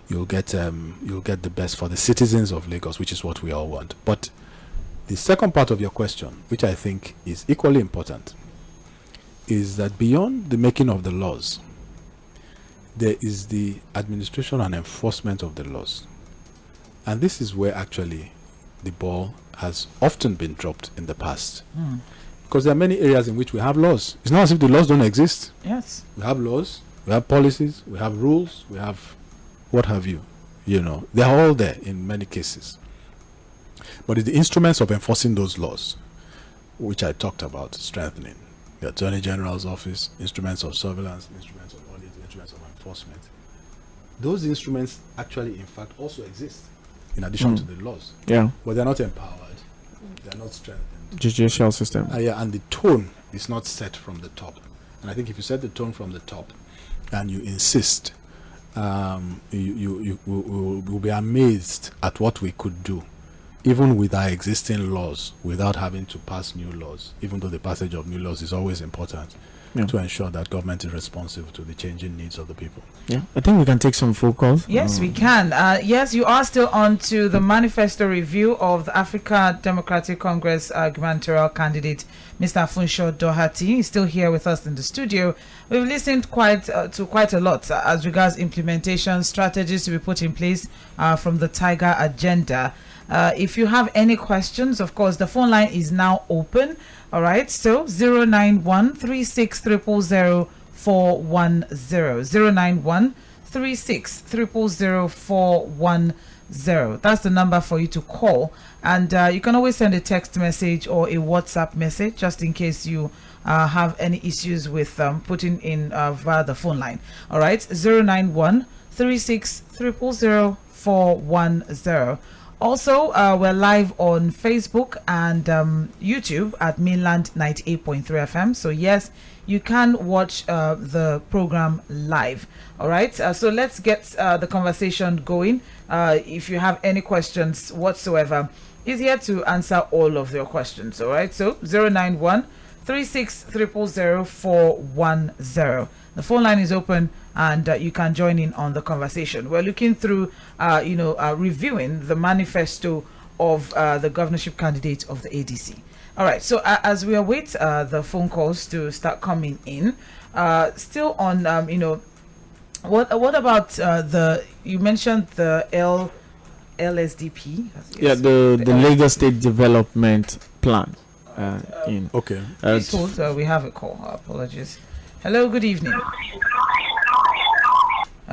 the best for the citizens of Lagos, which is what we all want. But the second part of your question, which I think is equally important, is that beyond the making of the laws, there is the administration and enforcement of the laws. And this is where actually the ball has often been dropped in the past. Because there are many areas in which we have laws. It's not as if the laws don't exist. Yes. We have laws, we have policies, we have rules, we have what have you. They're all there in many cases. But it's the instruments of enforcing those laws, which I talked about, strengthening. The Attorney General's office, instruments of surveillance, instruments of audit, instruments of enforcement. Those instruments actually, in fact, also exist in addition to the laws. Yeah. But they're not empowered. They're not strengthened. Judicial system. Yeah, and the tone is not set from the top. And I think if you set the tone from the top and you insist, you will be amazed at what we could do, even with our existing laws, without having to pass new laws, even though the passage of new laws is always important to ensure that government is responsive to the changing needs of the people. Yeah, I think we can take some phone calls. Yes, we can. Yes, you are still on to the manifesto review of the Africa Democratic Congress gubernatorial candidate, Mr. Funsho Doherty. He's still here with us in the studio. We've listened to quite a lot as regards implementation strategies to be put in place from the Tiger agenda. If you have any questions, of course, the phone line is now open. All right, so 091-3600-410, 091-3600-410. That's the number for you to call, and you can always send a text message or a WhatsApp message just in case you have any issues with putting in via the phone line. All right, 091-3600-410. Also, we're live on Facebook and YouTube at Mainland 98.3 FM. So yes, you can watch the program live. All right. So let's get the conversation going. If you have any questions whatsoever, he's here to answer all of your questions. All right. So 091-3600-410. The phone line is open, and you can join in on the conversation. We're looking through, reviewing the manifesto of the governorship candidate of the ADC. All right, so as we await the phone calls to start coming in, still on, What about you mentioned the LSDP? Yeah, the Lagos State Development Plan. Okay. Please hold. We have a call. Apologies. Hello. Good evening.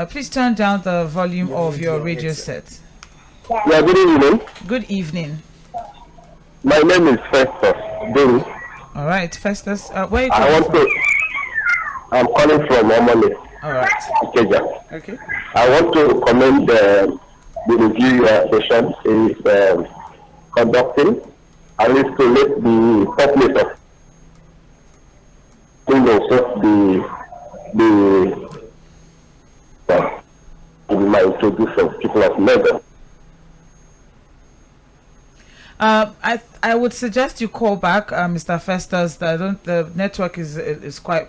Please turn down the volume of your radio set. Yeah, good evening. Good evening. My name is Festus Doherty. All right, Festus. Where are you calling from? I'm calling from Omani. All right. Okay. I want to commend the review session is conducting, at least to let the populace of my introduction people of Lagos. I would suggest you call back, Mr. Festus. The network is quite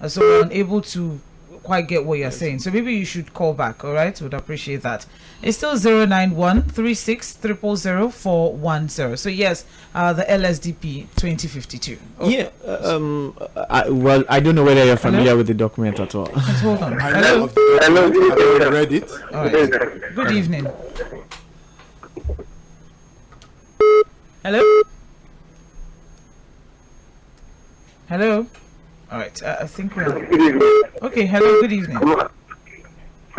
so we're unable to quite get what you're saying. So maybe you should call back. All right, would appreciate that. It's still 09136000410. So yes, the LSDP 2052. Oh. Yeah. I don't know whether you're familiar with the document at all. Let's hold on. Hello. Hello. Read it. All right. Good evening. Hello. Hello. All right. I think we're Good evening. okay. Hello. Good evening. Good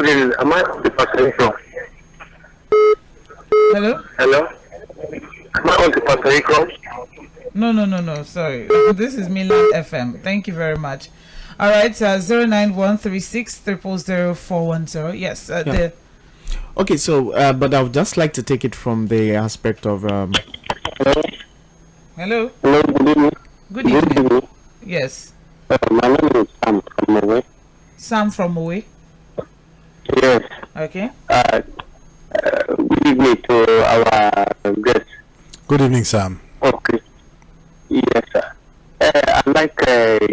evening. Am I on the Puerto Rico? Hello. Hello? Am I on the Puerto Rico? No. Sorry. This is Milan FM. Thank you very much. All right. 09136000410. Yes. Yeah. Okay. So, but I would just like to take it from the aspect of. Hello. Hello, good evening. Good evening. Yes. My name is Sam from Away. Sam from Away. Yes. Okay. Good evening to our guest. Good evening, Sam. Okay. Yes, sir. I like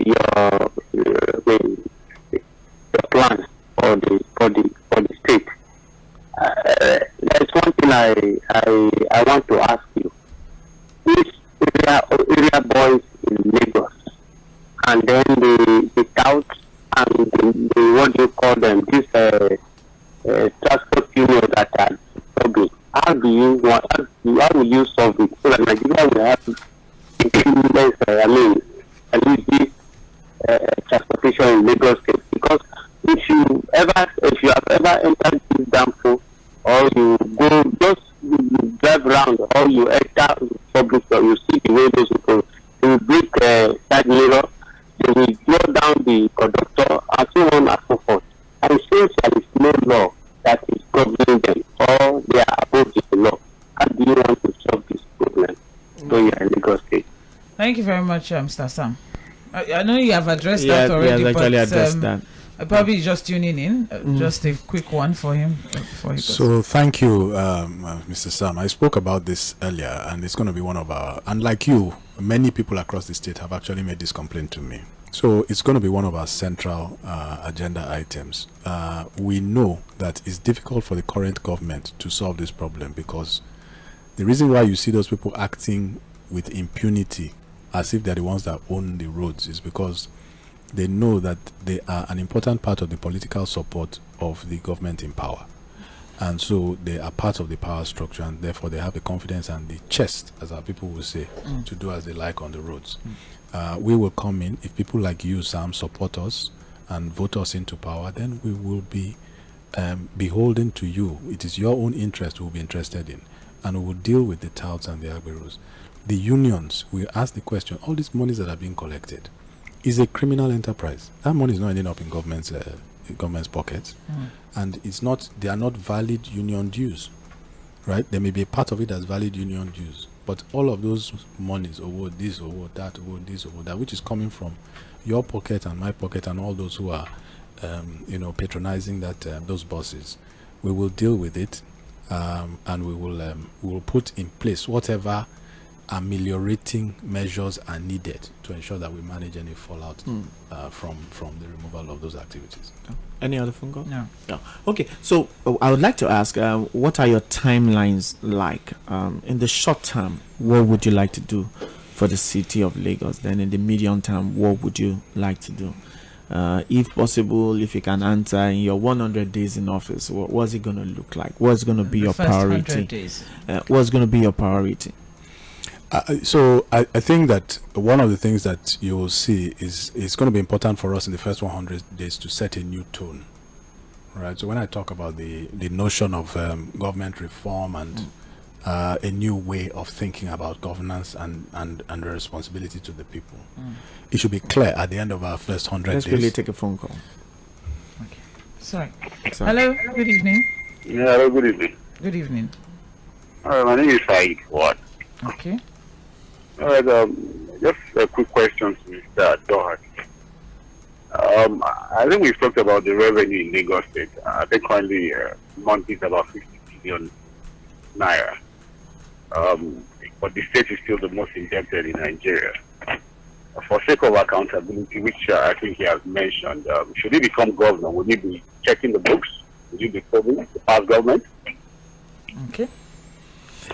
your plan for the state. There's one thing I want to ask you. These area boys in Lagos, and then the touts and the what do you call them? This transport unions that are struggling. How will you solve it so that Nigeria will have at least this transportation in Lagos State? Because if you have ever entered this dampo, or you go just drive around, or you enter public, or you see the way those people, they will break side mirror, they will slow down the conductor, and so on and so forth. And since there is no law that is governing them, or they are above the law, how do you want to solve this problem? So you are in Lagos State. Thank you very much, Mr. Sam. I know you have addressed that already, Yeah, actually but addressed that. Probably just tuning in. Just a quick one for him before he goes. So thank you, Mr. Sam. I spoke about this earlier, and it's going to be one of our, and like you, many people across the state have actually made this complaint to me. So it's going to be one of our central agenda items. We know that it's difficult for the current government to solve this problem, because the reason why you see those people acting with impunity as if they're the ones that own the roads is because they know that they are an important part of the political support of the government in power. And so they are part of the power structure, and therefore they have the confidence and the chest, as our people will say, to do as they like on the roads. We will come in. If people like you, Sam, support us and vote us into power, then we will be beholden to you. It is your own interest we'll be interested in, and we will deal with the touts and the agberos. The unions, we ask the question, all these monies that are being collected is a criminal enterprise. That money is not ending up in government's pockets, and it's not. They are not valid union dues, right? There may be a part of it as valid union dues, but all of those monies, over this, over that, over this, over that, which is coming from your pocket and my pocket and all those who are, patronizing that those bosses, we will deal with it, and we will put in place whatever ameliorating measures are needed to ensure that we manage any fallout from the removal of those activities. Any other phone call? No. Okay, so I would like to ask, what are your timelines like? In the short term, what would you like to do for the city of Lagos? Then in the medium term, what would you like to do? If possible, if you can answer in your 100 days in office, what's it going to look like? What's going to be your priority? What's going to be your priority? So I think that one of the things that you will see is it's going to be important for us in the first 100 days to set a new tone, right? So when I talk about the notion of government reform and a new way of thinking about governance and the responsibility to the people, it should be clear at the end of our first 100 days. Let's really take a phone call. Okay. Sorry. Hello. Good evening. Yeah, hello, good evening. Good evening. My name is Said. What? Okay. Just a quick question to Mr. Doherty. I think we've talked about the revenue in Lagos State. I think currently month is about 50 billion naira. But the state is still the most indebted in Nigeria. For sake of accountability, which I think he has mentioned, should he become governor, would he be checking the books? Would he be probing the past government? Okay.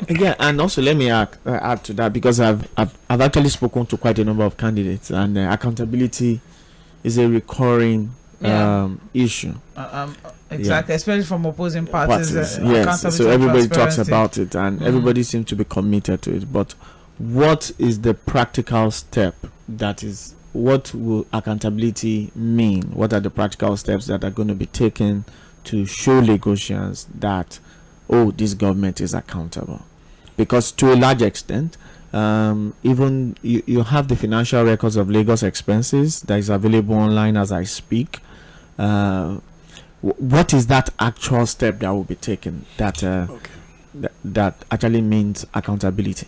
Yeah, and also let me add to that, because I've actually spoken to quite a number of candidates, and accountability is a recurring issue. Exactly, especially from opposing parties. Yes, so everybody talks about it, and everybody seems to be committed to it. But what is the practical step? That is, what will accountability mean? What are the practical steps that are going to be taken to show Lagosians that, oh, this government is accountable? Because to a large extent, even you have the financial records of Lagos expenses that is available online as I speak. What is that actual step that will be taken that that actually means accountability?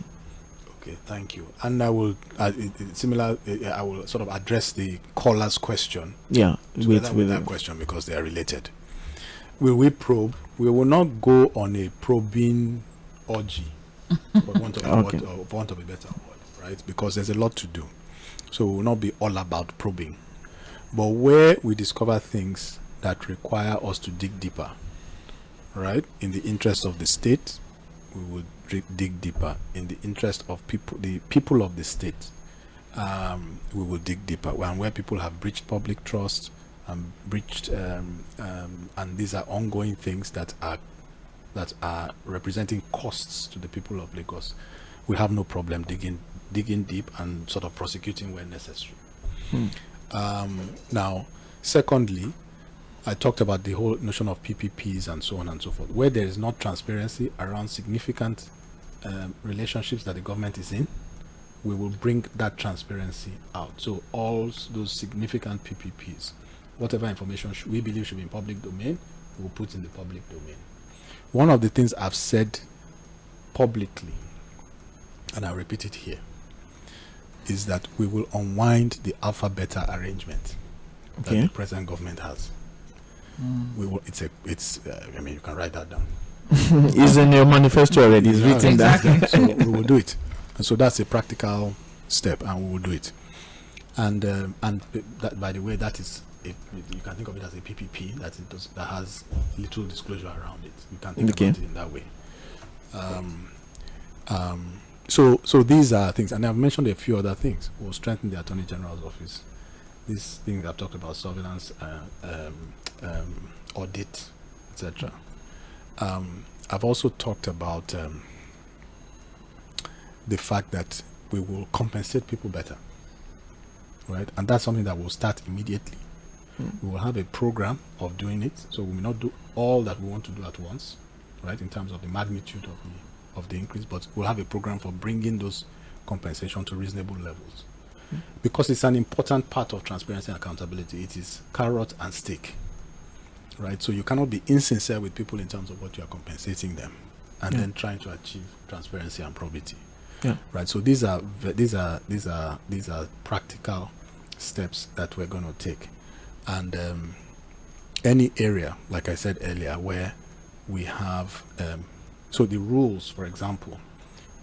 Okay, thank you. And I will I will sort of address the caller's question. Yeah, with that question, because they are related. Will we probe? We will not go on a probing orgy, for want of a better word, right? Because there's a lot to do. So we will not be all about probing. But where we discover things that require us to dig deeper, right? In the interest of the state, we will dig deeper. In the interest of the people of the state, we will dig deeper. And where people have breached public trust and breached, and these are ongoing things that are representing costs to the people of Lagos, we have no problem digging deep and sort of prosecuting where necessary. Now, secondly, I talked about the whole notion of PPPs and so on and so forth. Where there is not transparency around significant relationships that the government is in, we will bring that transparency out. So all those significant PPPs, whatever information we believe should be in public domain, we will put in the public domain. One of the things I've said publicly, and I'll repeat it here, is that we will unwind the alpha beta arrangement that the present government has. We will. I mean, you can write that down. It's in your manifesto already. It's written exactly. So we will do it, and so that's a practical step, and we will do it. And that, by the way, that is you can think of it as a PPP that has little disclosure around it. You can think about it in that way. So these are things, and I've mentioned a few other things. We'll strengthen the Attorney General's office. These things I've talked about: surveillance, audit, etc. I've also talked about the fact that we will compensate people better, right? And that's something that will start immediately. We will have a program of doing it, so we will not do all that we want to do at once, right? In terms of the magnitude of the increase, but we'll have a program for bringing those compensation to reasonable levels, because it's an important part of transparency and accountability. It is carrot and stick, right? So you cannot be insincere with people in terms of what you are compensating them, and then trying to achieve transparency and probity, right? So these are practical steps that we're going to take, and any area, like I said earlier, where we have so the rules, for example,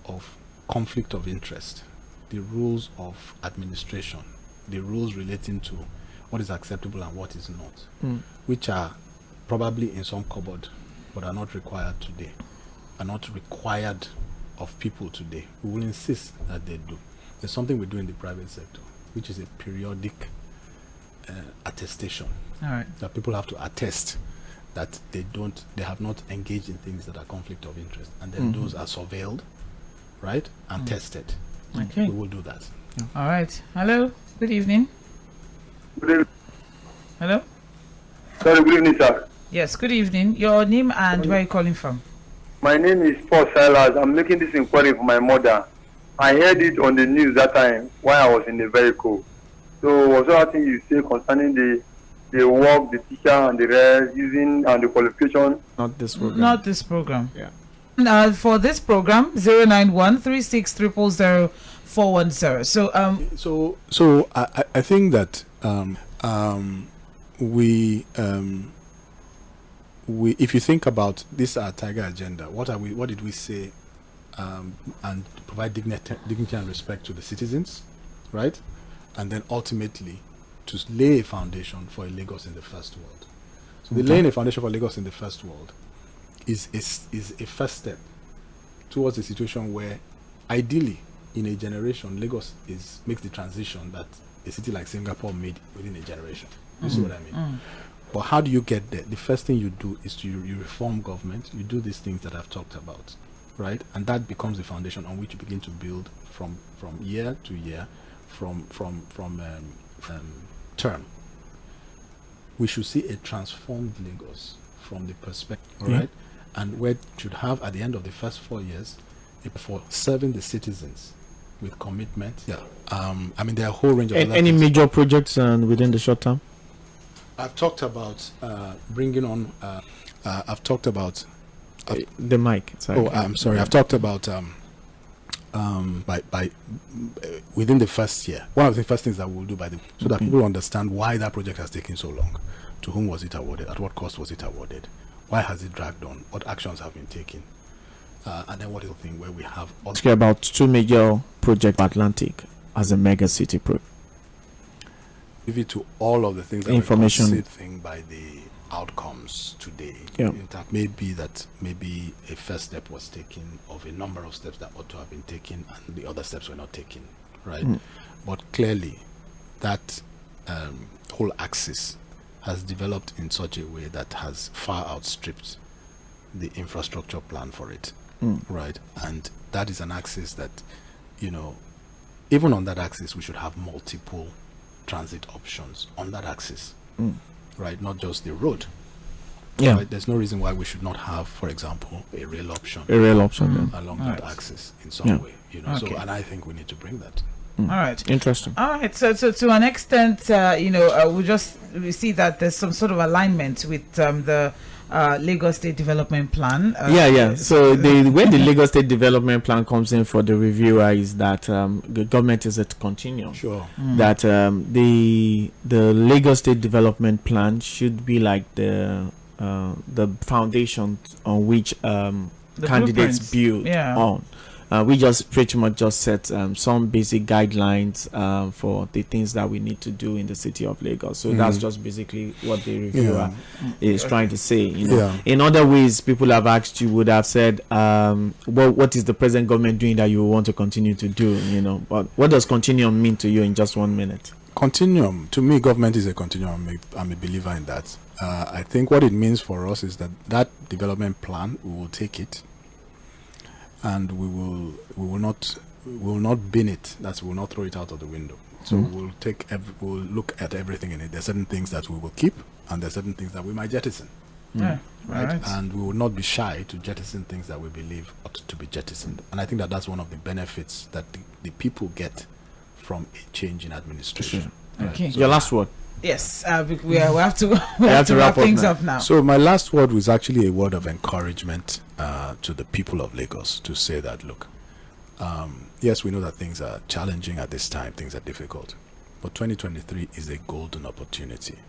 of conflict of interest, the rules of administration, the rules relating to what is acceptable and what is not, which are probably in some cupboard but are not required today, are not required of people today. We will insist that they do. There's something we do in the private sector, which is a periodic attestation. All right. That people have to attest that they have not engaged in things that are conflict of interest, and then those are surveilled, right, and tested. Okay. We will do that. All right. Hello. Good evening. Good evening. Hello. Sorry, good evening, sir. Yes. Good evening. Your name and where are you calling from? My name is Paul Silas. I'm making this inquiry for my mother. I heard it on the news that time while I was in the vehicle. So what's the thing you say concerning the work, the teacher and the rest using and the qualification? Not this program. Not this program. Yeah. For this program, 091-36000410. So I think that we if you think about this Tiger agenda, what did we say? And provide dignity and respect to the citizens, right? And then ultimately to lay a foundation for a Lagos in the first world. So the laying a foundation for Lagos in the first world is a first step towards a situation where ideally in a generation Lagos makes the transition that a city like Singapore made within a generation. You see what I mean? But how do you get there? The first thing you do is you reform government, you do these things that I've talked about, right? And that becomes the foundation on which you begin to build from year to year, from term. We should see a transformed Lagos from the perspective, right? And where it should have at the end of the first 4 years for serving the citizens with commitment. Yeah. I mean, there are a whole range of any major projects within the short term. I've talked about bringing on. I've talked about the mic. Sorry. Oh, I'm sorry. I've talked about by within the first year. One of the first things that we'll do so that people understand why that project has taken so long. To whom was it awarded? At what cost was it awarded? Why has it dragged on? What actions have been taken? And then what is the thing where we have about 2 major projects Atlantic as a mega city project. Give it to all of the things that information we thing by the outcomes today. In fact, maybe a first step was taken of a number of steps that ought to have been taken, and the other steps were not taken, right? But clearly, that whole axis has developed in such a way that has far outstripped the infrastructure plan for it, right? And that is an axis that, even on that axis, we should have multiple transit options on that axis, right? Not just the road. Yeah. Right? There's no reason why we should not have, for example, a rail option. Along that axis in some way, Okay. So, and I think we need to bring that. All right. Interesting. All right. So to an extent, we see that there's some sort of alignment with the Lagos State Development Plan. So the way the Lagos State Development Plan comes in for the reviewer is that the government is at continuum. Sure. That the Lagos State Development Plan should be like the foundation on which candidates build on. We just pretty much just set some basic guidelines for the things that we need to do in the city of Lagos. So that's just basically what the reviewer is trying to say. In other ways, people have asked you, would have said, what is the present government doing that you want to continue to do? But what does continuum mean to you in just 1 minute? Continuum, to me, government is a continuum. I'm a believer in that. I think what it means for us is that development plan, we will take it, and we will not bin it. We will not throw it out of the window. So we'll look at everything in it. There's certain things that we will keep, and there's certain things that we might jettison. Right? And we will not be shy to jettison things that we believe ought to be jettisoned. And I think that's one of the benefits that the people get from a change in administration. Okay. So your last word. Yes, we have to wrap things up now. So my last word was actually a word of encouragement to the people of Lagos, to say that, look, yes, we know that things are challenging at this time, things are difficult, but 2023 is a golden opportunity.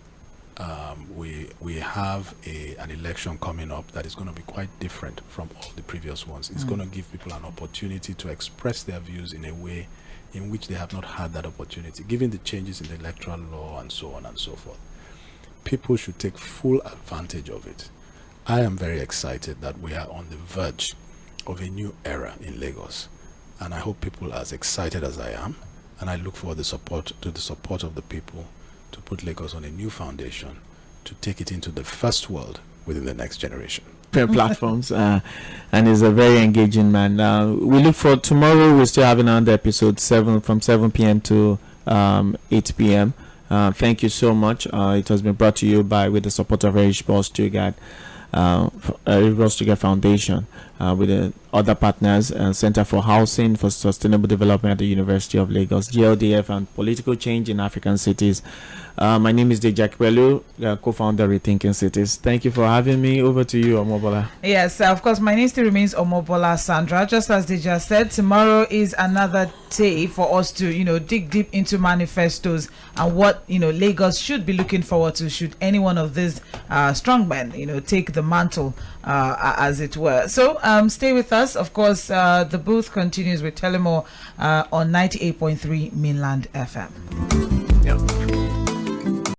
We have an election coming up that is going to be quite different from all the previous ones. It's going to give people an opportunity to express their views in a way in which they have not had that opportunity, given the changes in the electoral law and so on and so forth. People should take full advantage of it. I am very excited that we are on the verge of a new era in Lagos, and I hope people are as excited as I am, and I look for the support of the people to put Lagos on a new foundation to take it into the first world within the next generation. Platforms, and is a very engaging man. We look for tomorrow. We're still having another episode 7 p.m. to 8 p.m. Thank you so much. It has been brought to you with the support of Erich Stuttgart Foundation, with the other partners, Center for Housing for Sustainable Development at the University of Lagos, GLDF, and Political Change in African Cities. My name is Deja Kwelu, co-founder of Rethinking Cities. Thank you for having me. Over to you, Omobola. Yes, of course, my name still remains Omobola Sandra. Just as Deja said, tomorrow is another day for us to, dig deep into manifestos and what, Lagos should be looking forward to should any one of these strongmen, take the mantle, as it were. So stay with us. Of course, the booth continues with Telemore on 98.3 Mainland FM. Yep.